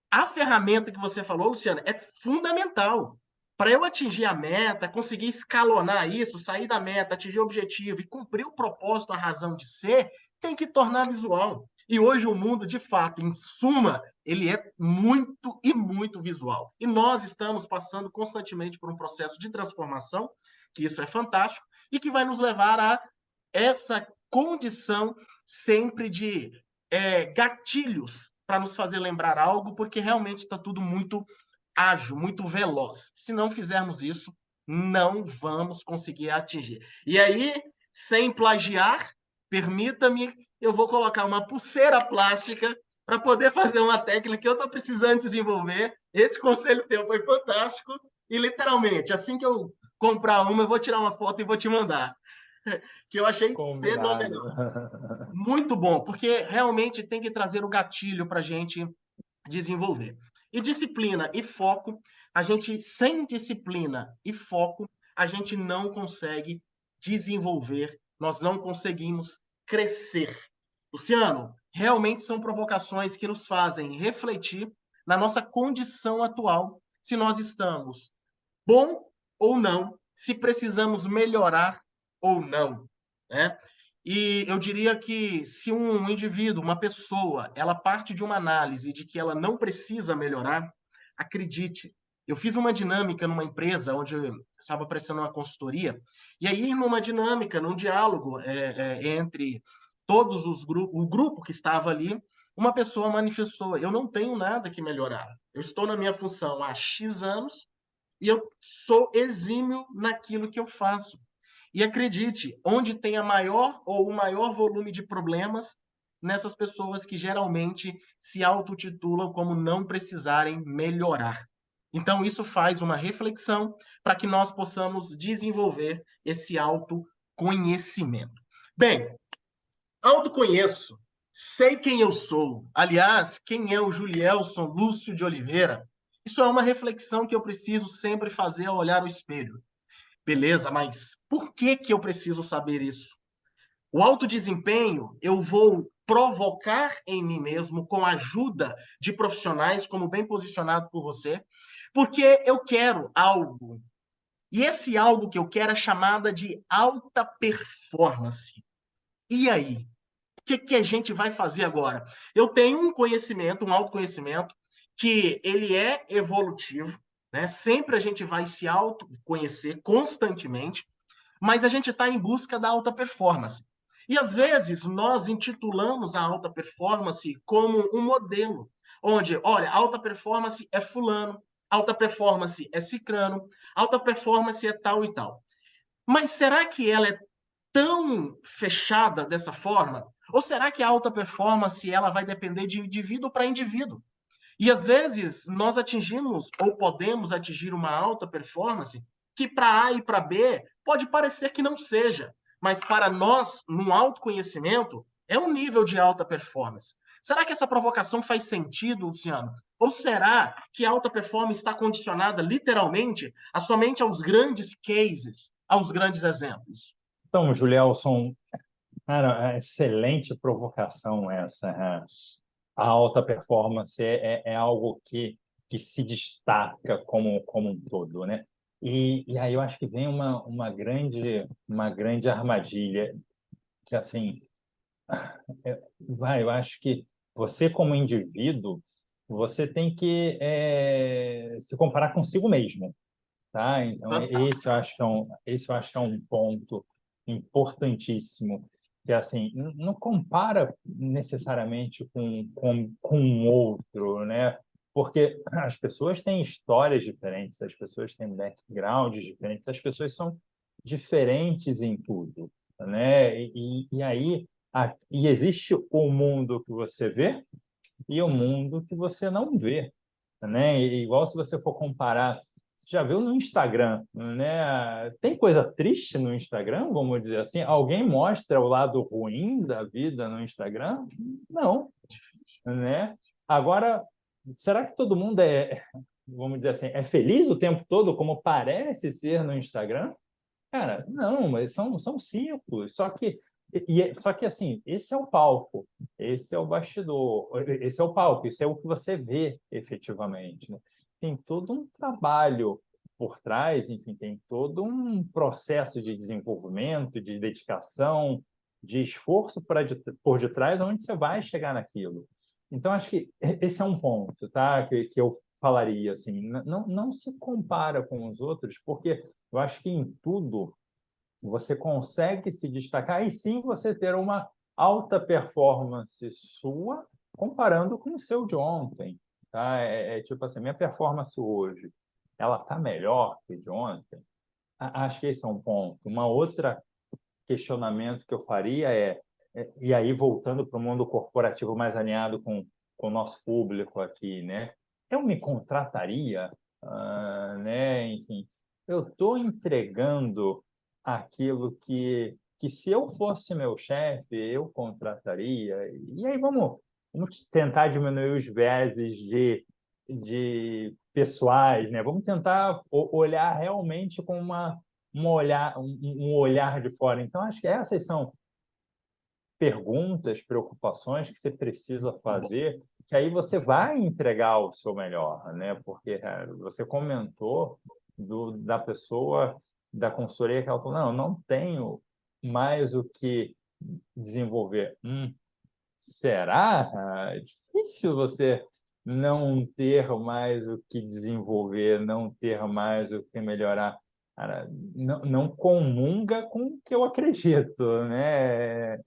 a ferramenta que você falou, Luciana, é fundamental. Para eu atingir a meta, conseguir escalonar isso, sair da meta, atingir o objetivo e cumprir o propósito, a razão de ser, tem que tornar visual. E hoje o mundo, de fato, em suma, ele é muito e muito visual. E nós estamos passando constantemente por um processo de transformação, que isso é fantástico, e que vai nos levar a essa condição sempre de gatilhos para nos fazer lembrar algo, porque realmente está tudo muito ágil, muito veloz. Se não fizermos isso, não vamos conseguir atingir. E aí, sem plagiar, permita-me, eu vou colocar uma pulseira plástica para poder fazer uma técnica que eu estou precisando desenvolver. Esse conselho teu foi fantástico. E literalmente, assim que eu comprar uma, eu vou tirar uma foto e vou te mandar. Que eu achei Combinado. fenomenal. Muito bom, porque realmente tem que trazer o gatilho para a gente desenvolver. E disciplina e foco, a gente, sem disciplina e foco, a gente não consegue desenvolver, nós não conseguimos crescer. Luciano, realmente são provocações que nos fazem refletir na nossa condição atual, se nós estamos bom ou não, se precisamos melhorar ou não, né? E eu diria que se um indivíduo, uma pessoa, ela parte de uma análise de que ela não precisa melhorar, acredite, Eu fiz uma dinâmica numa empresa onde eu estava prestando uma consultoria, e aí numa dinâmica, num diálogo entre todos os grupos, o grupo que estava ali, uma pessoa manifestou: eu não tenho nada que melhorar. Eu estou na minha função há X anos e eu sou exímio naquilo que eu faço. E acredite, onde tem a maior ou o maior volume de problemas, nessas pessoas que geralmente se autotitulam como não precisarem melhorar. Então, isso faz uma reflexão para que nós possamos desenvolver esse autoconhecimento. Bem, autoconheço, sei quem eu sou. Aliás, quem é o Julielson Lúcio de Oliveira? Isso é uma reflexão que eu preciso sempre fazer ao olhar o espelho. Beleza, mas por que que eu preciso saber isso? O autodesempenho eu vou provocar em mim mesmo com a ajuda de profissionais, como bem posicionado por você, porque eu quero algo. E esse algo que eu quero é chamada de alta performance. E aí? O que que a gente vai fazer agora? Eu tenho um conhecimento, um autoconhecimento, que ele é evolutivo, né? Sempre a gente vai se autoconhecer constantemente, mas a gente está em busca da alta performance. E às vezes nós intitulamos a alta performance como um modelo, onde, olha, alta performance é fulano, alta performance é cicrano, alta performance é tal e tal. Mas será que ela é tão fechada dessa forma? Ou será que a alta performance ela vai depender de indivíduo para indivíduo? E às vezes nós atingimos ou podemos atingir uma alta performance que para A e para B pode parecer que não seja, mas para nós, num autoconhecimento, é um nível de alta performance. Será que essa provocação faz sentido, Luciano? Ou será que a alta performance está condicionada literalmente a somente aos grandes cases, aos grandes exemplos? Então, Julielson, cara, excelente provocação essa. A alta performance é algo que se destaca como um todo, né? E aí eu acho que vem uma grande armadilha, que assim, eu acho que você como indivíduo, você tem que se comparar consigo mesmo, tá? Então, esse eu Fantástico. acho que esse eu acho que é um ponto importantíssimo, que assim, não compara necessariamente com um outro, né? Porque as pessoas têm histórias diferentes, as pessoas têm backgrounds diferentes, as pessoas são diferentes em tudo, né? E aí e existe o mundo que você vê e o mundo que você não vê, né? E igual se você for comparar, você já viu no Instagram, né? Tem coisa triste no Instagram, vamos dizer assim? Alguém mostra o lado ruim da vida no Instagram? Não, né? Agora, será que todo mundo vamos dizer assim, é feliz o tempo todo como parece ser no Instagram? Cara, não, mas são ciclos. Só que assim, esse é o palco, esse é o bastidor, esse é o palco, isso é o que você vê efetivamente, né? Tem todo um trabalho por trás, enfim, tem todo um processo de desenvolvimento, de dedicação, de esforço por detrás, onde você vai chegar naquilo. Então, acho que esse é um ponto, tá? Que eu falaria assim, não se compara com os outros, porque eu acho que em tudo você consegue se destacar e sim você ter uma alta performance sua comparando com o seu de ontem, tá? Tipo assim, minha performance hoje, ela está melhor que de ontem? Acho que esse é um ponto. Uma outra questionamento que eu faria e aí voltando para o mundo corporativo mais alinhado com o nosso público aqui, né? Eu me contrataria, né? Enfim, eu estou entregando aquilo que se eu fosse meu chefe, eu contrataria. E aí vamos tentar diminuir os vieses de pessoais, né? Vamos tentar olhar realmente com um olhar de fora. Então, acho que essas são perguntas, preocupações que você precisa Muito bom. fazer, que aí você vai entregar o seu melhor, né? Porque você comentou da pessoa da consultoria que ela falou, não tenho mais o que desenvolver. Será? É difícil você não ter mais o que desenvolver, não ter mais o que melhorar. Cara, não comunga com o que eu acredito, né?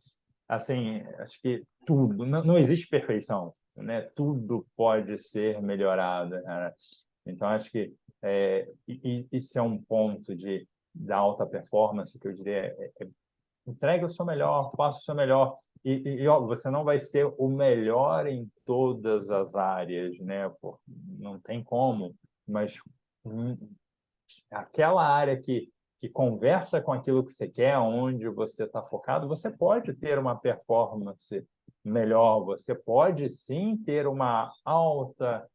Assim, acho que tudo, não existe perfeição, né? Tudo pode ser melhorado, cara. Então, acho que isso é um ponto da alta performance que eu diria entregue o seu melhor, faça o seu melhor. Ó, você não vai ser o melhor em todas as áreas, né? Pô, não tem como, mas hum, aquela área que conversa com aquilo que você quer, onde você está focado, você pode ter uma performance melhor, você pode sim ter uma alta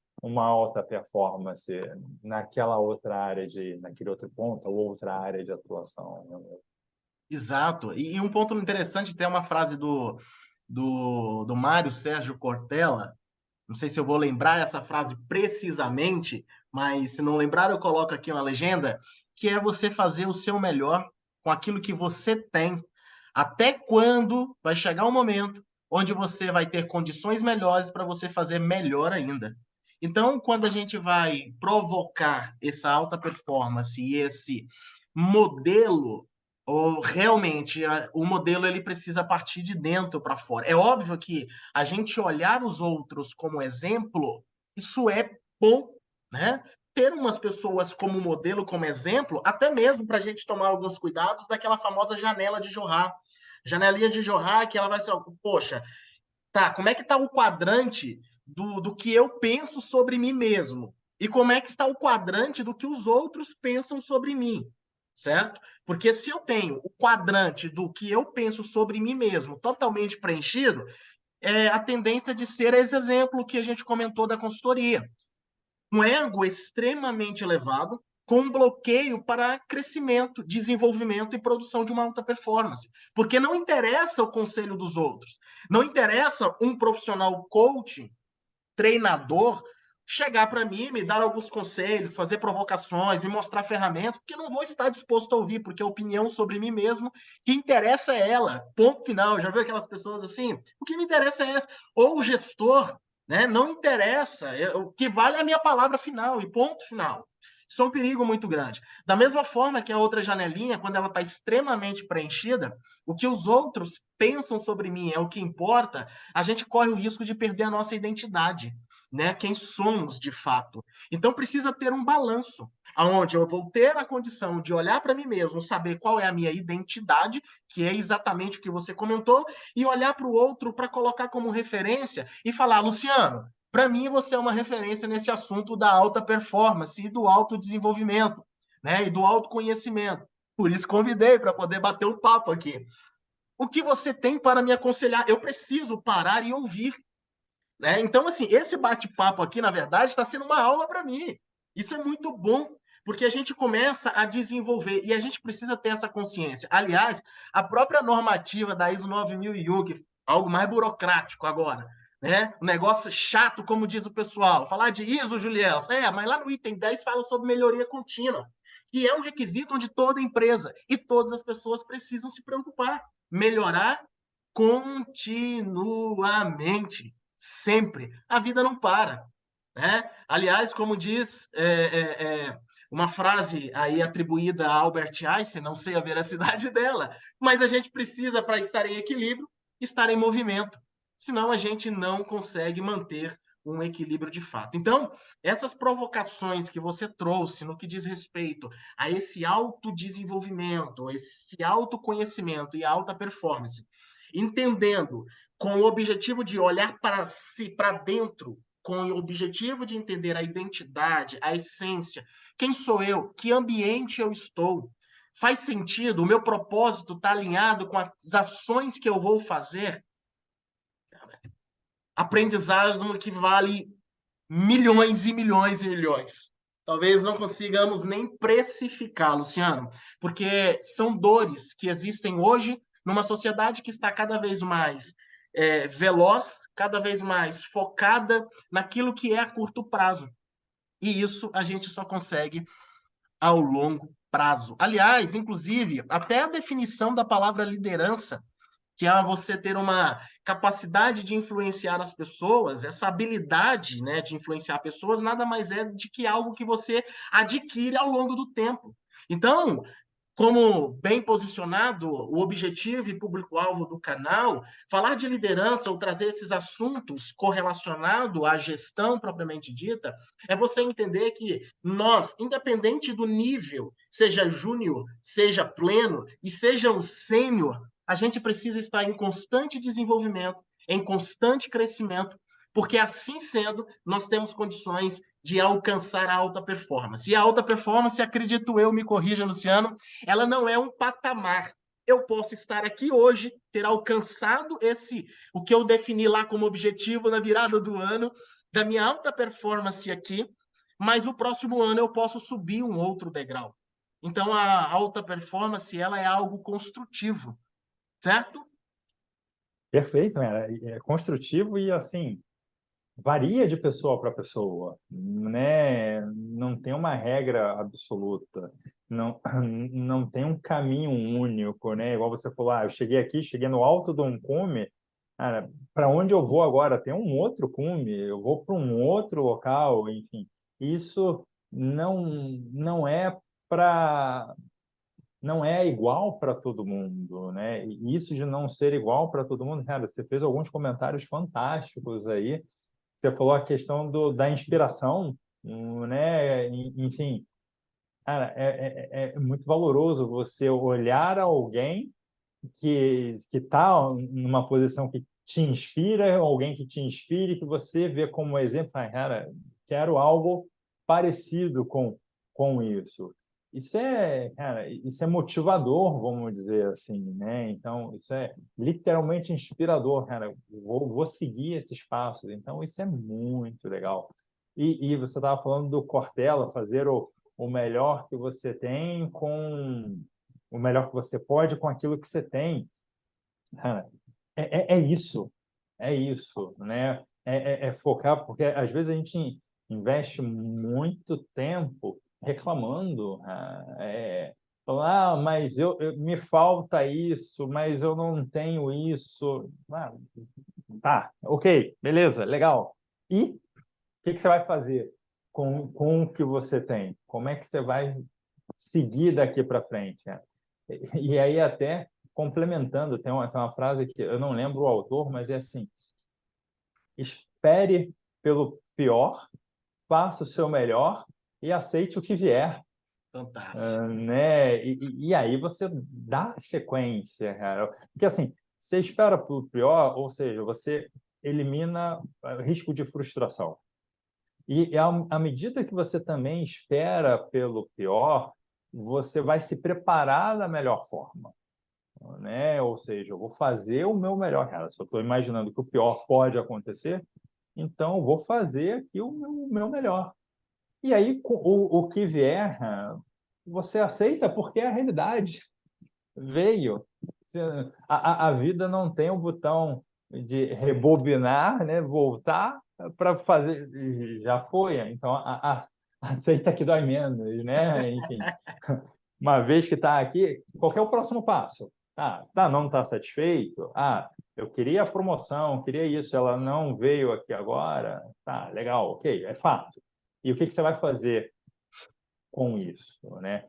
performance naquela outra área naquele outro ponto, ou outra área de atuação, né? Exato. E um ponto interessante, tem uma frase do Mário Sérgio Cortella, não sei se eu vou lembrar essa frase precisamente, mas se não lembrar, eu coloco aqui uma legenda, que é você fazer o seu melhor com aquilo que você tem, até quando vai chegar um momento onde você vai ter condições melhores para você fazer melhor ainda. Então, quando a gente vai provocar essa alta performance e esse modelo, ou realmente o modelo ele precisa partir de dentro para fora. É óbvio que a gente olhar os outros como exemplo, isso é bom, né? Ter umas pessoas como modelo, como exemplo, até mesmo para a gente tomar alguns cuidados daquela famosa janela de Johar. Janelinha de Johar, que ela vai ser, poxa, tá, como é que está o quadrante do que eu penso sobre mim mesmo? E como é que está o quadrante do que os outros pensam sobre mim? Certo? Porque se eu tenho o quadrante do que eu penso sobre mim mesmo totalmente preenchido, a tendência de ser esse exemplo que a gente comentou da consultoria. Um ego extremamente elevado, com um bloqueio para crescimento, desenvolvimento e produção de uma alta performance. Porque não interessa o conselho dos outros, não interessa um profissional coach, treinador, chegar para mim, me dar alguns conselhos, fazer provocações, me mostrar ferramentas, porque eu não vou estar disposto a ouvir, porque a opinião sobre mim mesmo, que interessa é ela, ponto final. Já viu aquelas pessoas assim? O que me interessa é essa. Ou o gestor, né? Não interessa, o que vale é a minha palavra final e ponto final. Isso é um perigo muito grande. Da mesma forma que a outra janelinha, quando ela está extremamente preenchida, o que os outros pensam sobre mim é o que importa, a gente corre o risco de perder a nossa identidade, né? Quem somos de fato. Então precisa ter um balanço, aonde eu vou ter a condição de olhar para mim mesmo, saber qual é a minha identidade, que é exatamente o que você comentou, e olhar para o outro para colocar como referência e falar, Luciano, para mim você é uma referência nesse assunto da alta performance e do autodesenvolvimento, né? E do autoconhecimento. Por isso convidei para poder bater um papo aqui. O que você tem para me aconselhar? Eu preciso parar e ouvir, né? Então, assim, esse bate-papo aqui, na verdade, está sendo uma aula para mim. Isso é muito bom, porque a gente começa a desenvolver e a gente precisa ter essa consciência. Aliás, a própria normativa da ISO 9001, que é algo mais burocrático agora, né? Um negócio chato, como diz o pessoal. Falar de ISO, Juliel, mas lá no item 10 fala sobre melhoria contínua, que é um requisito onde toda empresa e todas as pessoas precisam se preocupar. Melhorar continuamente, sempre. A vida não para, né? Aliás, como diz uma frase aí atribuída a Albert Einstein, não sei a veracidade dela, mas a gente precisa, para estar em equilíbrio, estar em movimento. Senão a gente não consegue manter um equilíbrio de fato. Então, essas provocações que você trouxe no que diz respeito a esse autodesenvolvimento, esse autoconhecimento e alta performance, entendendo com o objetivo de olhar para si, para dentro, com o objetivo de entender a identidade, a essência, quem sou eu, que ambiente eu estou, faz sentido, o meu propósito está alinhado com as ações que eu vou fazer, aprendizado que vale milhões e milhões e milhões. Talvez não consigamos nem precificar, Luciano, porque são dores que existem hoje numa sociedade que está cada vez mais veloz, cada vez mais focada naquilo que é a curto prazo. E isso a gente só consegue ao longo prazo. Aliás, inclusive, até a definição da palavra liderança que é você ter uma capacidade de influenciar as pessoas, essa habilidade, né, de influenciar pessoas, nada mais é de que algo que você adquire ao longo do tempo. Então, como bem posicionado, o objetivo e público-alvo do canal, falar de liderança ou trazer esses assuntos correlacionados à gestão propriamente dita, é você entender que nós, independente do nível, seja júnior, seja pleno e seja o sênior, a gente precisa estar em constante desenvolvimento, em constante crescimento, porque assim sendo, nós temos condições de alcançar a alta performance. E a alta performance, acredito eu, me corrija, Luciano, ela não é um patamar. Eu posso estar aqui hoje, ter alcançado o que eu defini lá como objetivo na virada do ano, da minha alta performance aqui, mas o próximo ano eu posso subir um outro degrau. Então a alta performance, ela é algo construtivo, certo? Perfeito, né? É construtivo e assim varia de pessoa para pessoa, né? Não tem uma regra absoluta, não, não tem um caminho único, né? Igual você falou, eu cheguei aqui, cheguei no alto de um cume, cara, para onde eu vou agora? Tem um outro cume, eu vou para um outro local, enfim. Isso não é para não é igual para todo mundo, né? E isso de não ser igual para todo mundo, cara, você fez alguns comentários fantásticos aí. Você falou a questão da inspiração, né? Enfim, cara, é muito valoroso você olhar alguém que está numa posição que te inspira, alguém que te inspire, que você vê como exemplo, cara, quero algo parecido com isso. Isso é, cara, isso é motivador, vamos dizer assim, né? Então, isso é literalmente inspirador, cara. Vou seguir esses passos. Então, isso é muito legal. E você estava falando do Cortella, fazer o melhor que você tem com o melhor que você pode com aquilo que você tem. Cara, é isso, né? É focar, porque às vezes a gente investe muito tempo reclamando, falar, mas me falta isso, mas eu não tenho isso. Tá, ok, beleza, legal. E o que você vai fazer com o que você tem? Como é que você vai seguir daqui para frente, né? E aí até complementando, tem uma frase que eu não lembro o autor, mas é assim: espere pelo pior, faça o seu melhor e aceite o que vier, Fantástico. né? E aí você dá sequência, cara. Porque assim, você espera pelo pior, ou seja, você elimina o risco de frustração. E à medida que você também espera pelo pior, você vai se preparar da melhor forma, né? Ou seja, eu vou fazer o meu melhor, cara. Se eu estou imaginando que o pior pode acontecer, então eu vou fazer aqui o meu melhor. E aí, o que vier, você aceita porque é a realidade. Veio. A vida não tem o botão de rebobinar, né? Voltar para fazer. Já foi. Então, aceita que dói menos, né? Enfim, uma vez que está aqui, qual que é o próximo passo? Não está satisfeito? Eu queria a promoção, queria isso, ela não veio aqui agora. Tá, legal, ok, é fato. E o que você vai fazer com isso, né?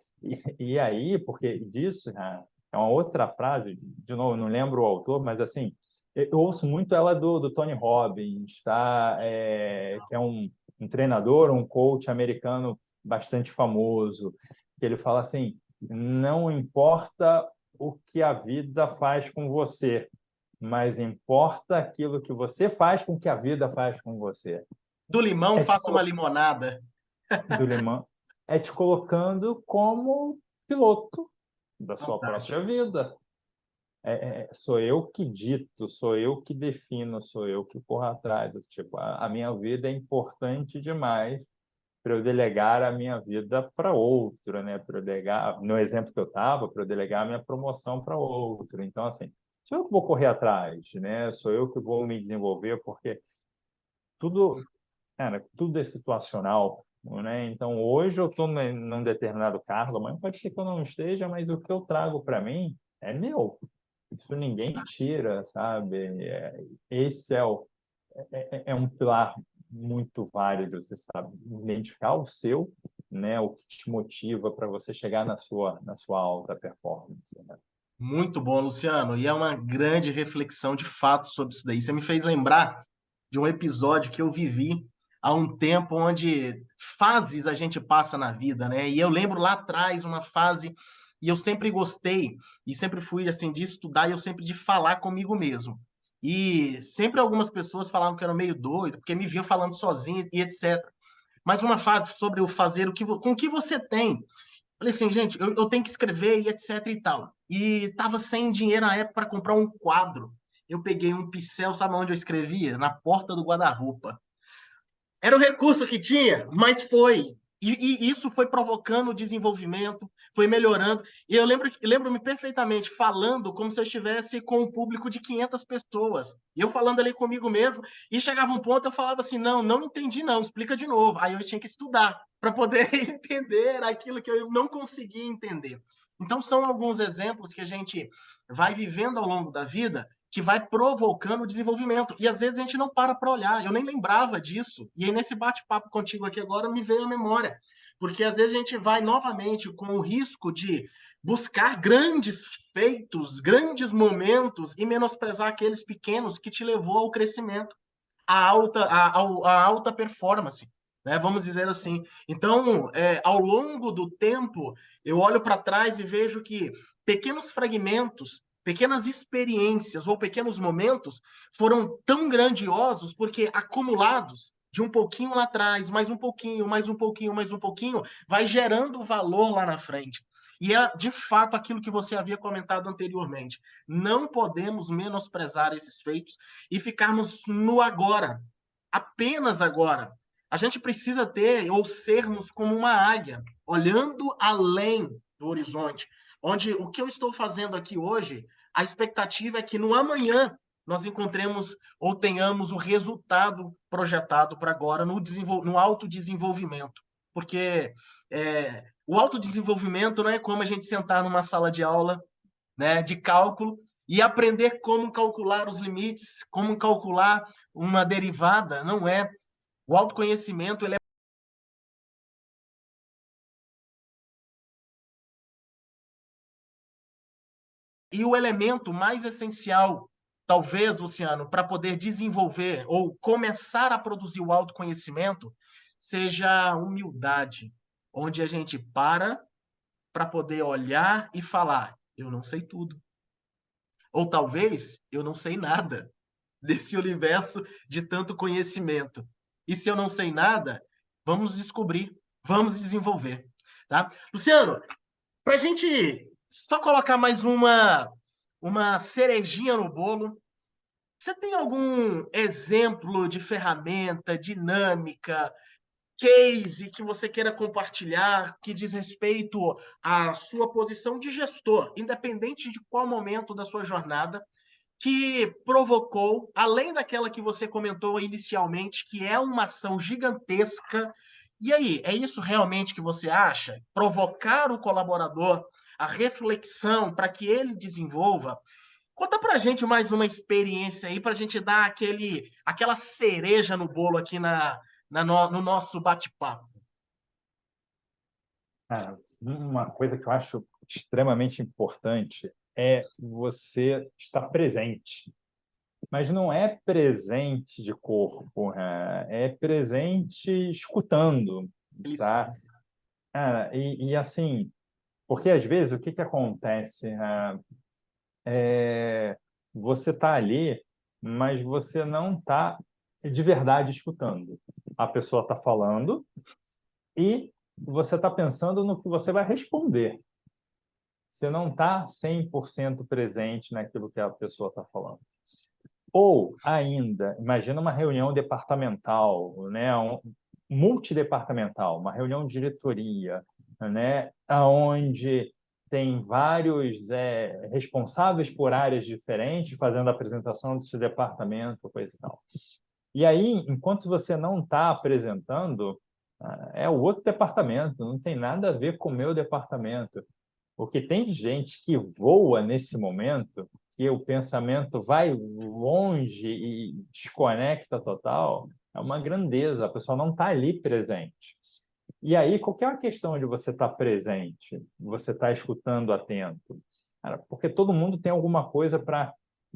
E aí, porque disso, né, é uma outra frase, de novo, não lembro o autor, mas assim, eu ouço muito ela do Tony Robbins, tá? Que é um treinador, um coach americano bastante famoso, que ele fala assim: não importa o que a vida faz com você, mas importa aquilo que você faz com que a vida faz com você. Do limão, É te faça uma limonada. do Lemã é te colocando como piloto da sua Fantástico. própria vida. Sou eu que dito, sou eu que defino, sou eu que corro atrás. Tipo, a minha vida é importante demais para eu delegar a minha vida para outro, né? Para eu delegar, no exemplo que eu estava, para eu delegar a minha promoção para outro. Então, assim, sou eu que vou correr atrás, né? Sou eu que vou me desenvolver, porque tudo, cara, tudo é situacional, né? Então, hoje eu estou num determinado cargo, amanhã pode ser que eu não esteja, mas o que eu trago para mim é meu. Isso ninguém tira, sabe? Esse é um pilar muito válido, você sabe, identificar o seu, né, o que te motiva para você chegar na sua alta performance, né? Muito bom, Luciano. E é uma grande reflexão de fato sobre isso daí. Você me fez lembrar de um episódio que eu vivi há um tempo, onde fases a gente passa na vida, né? E eu lembro lá atrás uma fase, e eu sempre gostei, e sempre fui assim de estudar, e eu sempre de falar comigo mesmo. E sempre algumas pessoas falavam que eu era meio doido, porque me viam falando sozinho e etc. Mas uma fase sobre o fazer com o que você tem. Falei assim, gente, eu tenho que escrever e etc e tal. E tava sem dinheiro na época para comprar um quadro. Eu peguei um pincel, sabe onde eu escrevia? Na porta do guarda-roupa. Era o recurso que tinha, mas foi. E isso foi provocando o desenvolvimento, foi melhorando. E eu lembro-me perfeitamente falando como se eu estivesse com um público de 500 pessoas. E eu falando ali comigo mesmo, e chegava um ponto eu falava assim: não, não entendi, não, explica de novo. Aí eu tinha que estudar para poder entender aquilo que eu não conseguia entender. Então, são alguns exemplos que a gente vai vivendo ao longo da vida que vai provocando o desenvolvimento. E às vezes a gente não para olhar. Eu nem lembrava disso. E aí, nesse bate-papo contigo aqui agora, me veio a memória. Porque às vezes a gente vai novamente com o risco de buscar grandes feitos, grandes momentos e menosprezar aqueles pequenos que te levou ao crescimento, à alta performance. Né, vamos dizer assim. Então, ao longo do tempo, eu olho para trás e vejo que pequenos fragmentos, pequenas experiências ou pequenos momentos foram tão grandiosos porque acumulados de um pouquinho lá atrás, mais um pouquinho, mais um pouquinho, mais um pouquinho, vai gerando valor lá na frente. E é de fato aquilo que você havia comentado anteriormente. Não podemos menosprezar esses feitos e ficarmos no agora, apenas agora. A gente precisa ter ou sermos como uma águia, olhando além do horizonte, onde o que eu estou fazendo aqui hoje, a expectativa é que no amanhã nós encontremos ou tenhamos o resultado projetado para agora no autodesenvolvimento. Porque o autodesenvolvimento não é como a gente sentar numa sala de aula, né, de cálculo e aprender como calcular os limites, como calcular uma derivada. Não é. O autoconhecimento ele é. E o elemento mais essencial, talvez, Luciano, para poder desenvolver ou começar a produzir o autoconhecimento, seja a humildade, onde a gente para poder olhar e falar: eu não sei tudo. Ou talvez eu não sei nada desse universo de tanto conhecimento. E se eu não sei nada, vamos descobrir, vamos desenvolver. Tá? Luciano, para a gente só colocar mais uma cerejinha no bolo, você tem algum exemplo de ferramenta dinâmica, case que você queira compartilhar que diz respeito à sua posição de gestor, independente de qual momento da sua jornada, que provocou, além daquela que você comentou inicialmente, que é uma ação gigantesca. E aí, é isso realmente que você acha? Provocar o colaborador, a reflexão para que ele desenvolva? Conta para a gente mais uma experiência aí, para a gente dar aquela cereja no bolo aqui no nosso bate-papo. Uma coisa que eu acho extremamente importante é você estar presente. Mas não é presente de corpo, né? É presente escutando, tá? E assim, porque às vezes o que que acontece, né? Você está ali, mas você não está de verdade escutando. A pessoa está falando e você está pensando no que você vai responder. Você não está 100% presente naquilo que a pessoa está falando. Ou ainda, imagina uma reunião departamental, né, multidepartamental, uma reunião de diretoria, né, onde tem vários responsáveis por áreas diferentes fazendo a apresentação do seu departamento, coisa e tal. E aí, enquanto você não está apresentando, é o outro departamento, não tem nada a ver com o meu departamento. O que tem de gente que voa nesse momento porque o pensamento vai longe e desconecta total, é uma grandeza. A pessoa não está ali presente. E aí, qual que é a questão de você estar presente, você estar escutando atento? Cara, porque todo mundo tem alguma coisa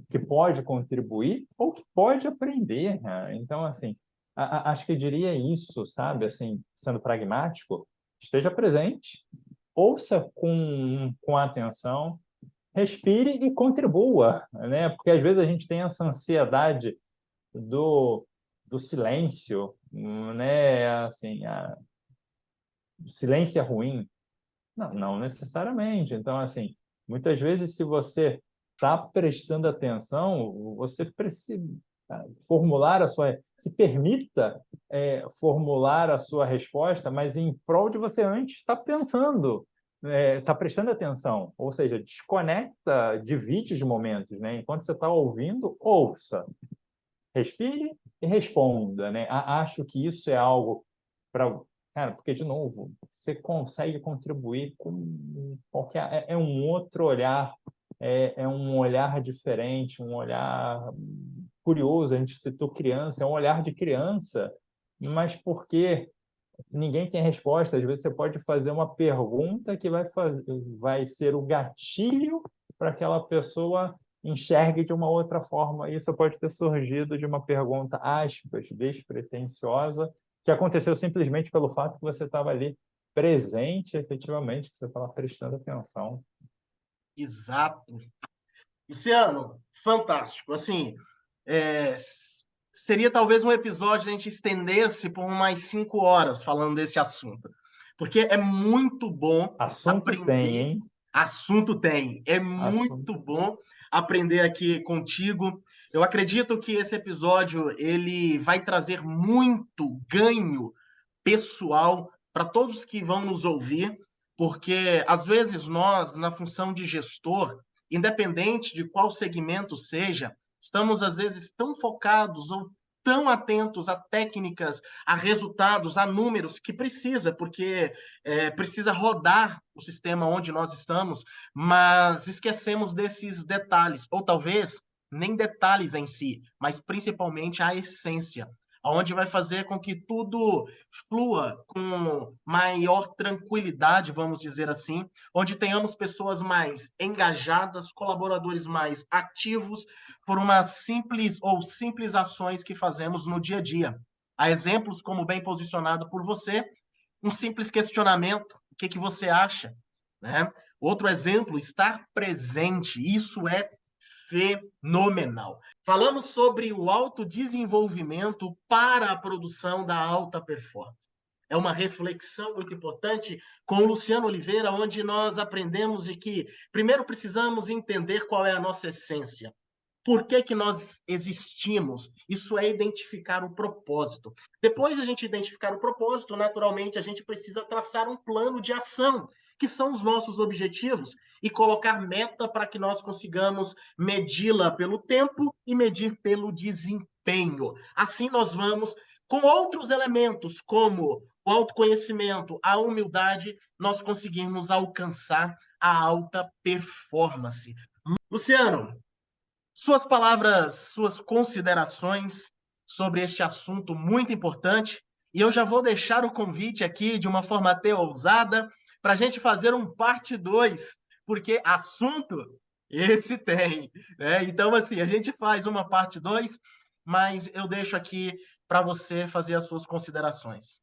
que pode contribuir ou que pode aprender, né? Então, assim, acho que eu diria isso, sabe? Assim, sendo pragmático, esteja presente, ouça com atenção, respire e contribua, né? Porque às vezes a gente tem essa ansiedade do silêncio, né? Assim, o silêncio é ruim. Não, não necessariamente. Então, assim, muitas vezes, se você está prestando atenção, você precisa formular a sua, se permita formular a sua resposta, mas em prol de você antes estar pensando, está prestando atenção. Ou seja, desconecta, divide os momentos, né? Enquanto você está ouvindo, ouça, respire e responda, né? Acho que isso é algo para, cara, porque de novo, você consegue contribuir com qualquer, é um outro olhar, é um olhar diferente, um olhar curioso. A gente citou criança, é um olhar de criança, mas porque ninguém tem resposta. Às vezes você pode fazer uma pergunta que vai ser o gatilho para aquela pessoa enxergue de uma outra forma. Isso pode ter surgido de uma pergunta, aspas, despretensiosa, que aconteceu simplesmente pelo fato que você estava ali presente, efetivamente, que você estava prestando atenção. Exato. Luciano, fantástico. Assim, seria talvez um episódio a gente estendesse por mais 5 horas falando desse assunto, porque é muito bom Assunto tem, aprender. hein? Assunto tem, é Assunto. muito bom aprender aqui contigo. Eu acredito que esse episódio ele vai trazer muito ganho pessoal para todos que vão nos ouvir, porque às vezes nós, na função de gestor, independente de qual segmento seja, estamos às vezes tão focados ou tão atentos a técnicas, a resultados, a números que precisa, porque precisa rodar o sistema onde nós estamos, mas esquecemos desses detalhes, ou talvez nem detalhes em si, mas principalmente a essência, onde vai fazer com que tudo flua com maior tranquilidade, vamos dizer assim, onde tenhamos pessoas mais engajadas, colaboradores mais ativos, por uma simples ações que fazemos no dia a dia. Há exemplos, como bem posicionado por você, um simples questionamento, o que você acha? Né? Outro exemplo, estar presente, isso é fenomenal. Falamos sobre o autodesenvolvimento para a produção da alta performance. É uma reflexão muito importante com o Luciano Oliveira, onde nós aprendemos de que primeiro precisamos entender qual é a nossa essência. Por que nós existimos? Isso é identificar o propósito. Depois de a gente identificar o propósito, naturalmente a gente precisa traçar um plano de ação, que são os nossos objetivos, e colocar meta para que nós consigamos medi-la pelo tempo e medir pelo desempenho. Assim nós vamos, com outros elementos, como o autoconhecimento, a humildade, nós conseguirmos alcançar a alta performance. Luciano, suas palavras, suas considerações sobre este assunto muito importante. E eu já vou deixar o convite aqui de uma forma até ousada para a gente fazer um parte 2, porque assunto esse tem, né? Então, assim, a gente faz uma parte 2, mas eu deixo aqui para você fazer as suas considerações.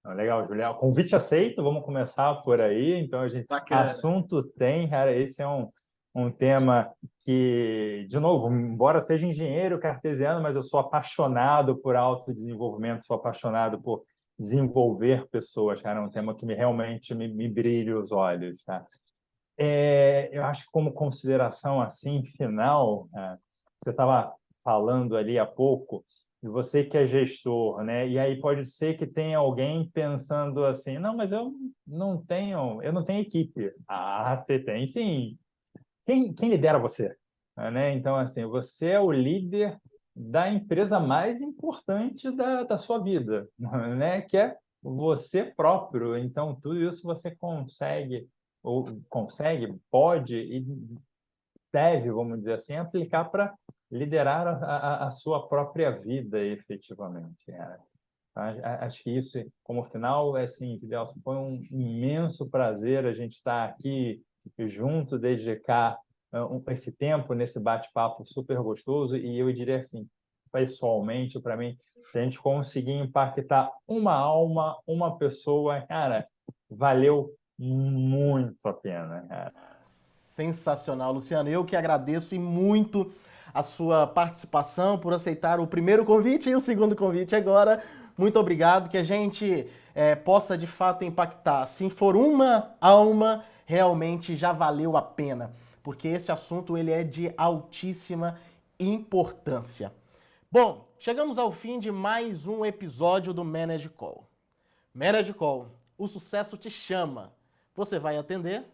Legal, Julião. Convite aceito, vamos começar por aí. Então, Bacana. assunto tem, cara, esse é um tema que, de novo, embora seja engenheiro cartesiano, mas eu sou apaixonado por autodesenvolvimento, sou apaixonado por desenvolver pessoas, cara, é um tema que realmente me brilha os olhos, tá? Eu acho que como consideração assim final, você estava falando ali há pouco de você que é gestor, né? E aí pode ser que tenha alguém pensando assim, não, mas eu não tenho equipe. Ah, você tem sim. Quem lidera você? Né? Então, assim, você é o líder da empresa mais importante da sua vida, né? Que é você próprio. Então, tudo isso você consegue, pode deve, vamos dizer assim, aplicar para liderar a sua própria vida efetivamente, cara. Acho que isso, como final, é assim, Fidelson, foi um imenso prazer a gente estar aqui junto, dedicar esse tempo nesse bate-papo super gostoso. E eu diria assim, pessoalmente, para mim, se a gente conseguir impactar uma alma, uma pessoa, cara, valeu muito a pena, cara. Sensacional, Luciano. Eu que agradeço e muito a sua participação, por aceitar o primeiro convite e o segundo convite agora. Muito obrigado, que a gente possa de fato impactar. Se for uma alma, realmente já valeu a pena, porque esse assunto ele é de altíssima importância. Bom, chegamos ao fim de mais um episódio do Manage Call. Manage Call, o sucesso te chama. Você vai atender?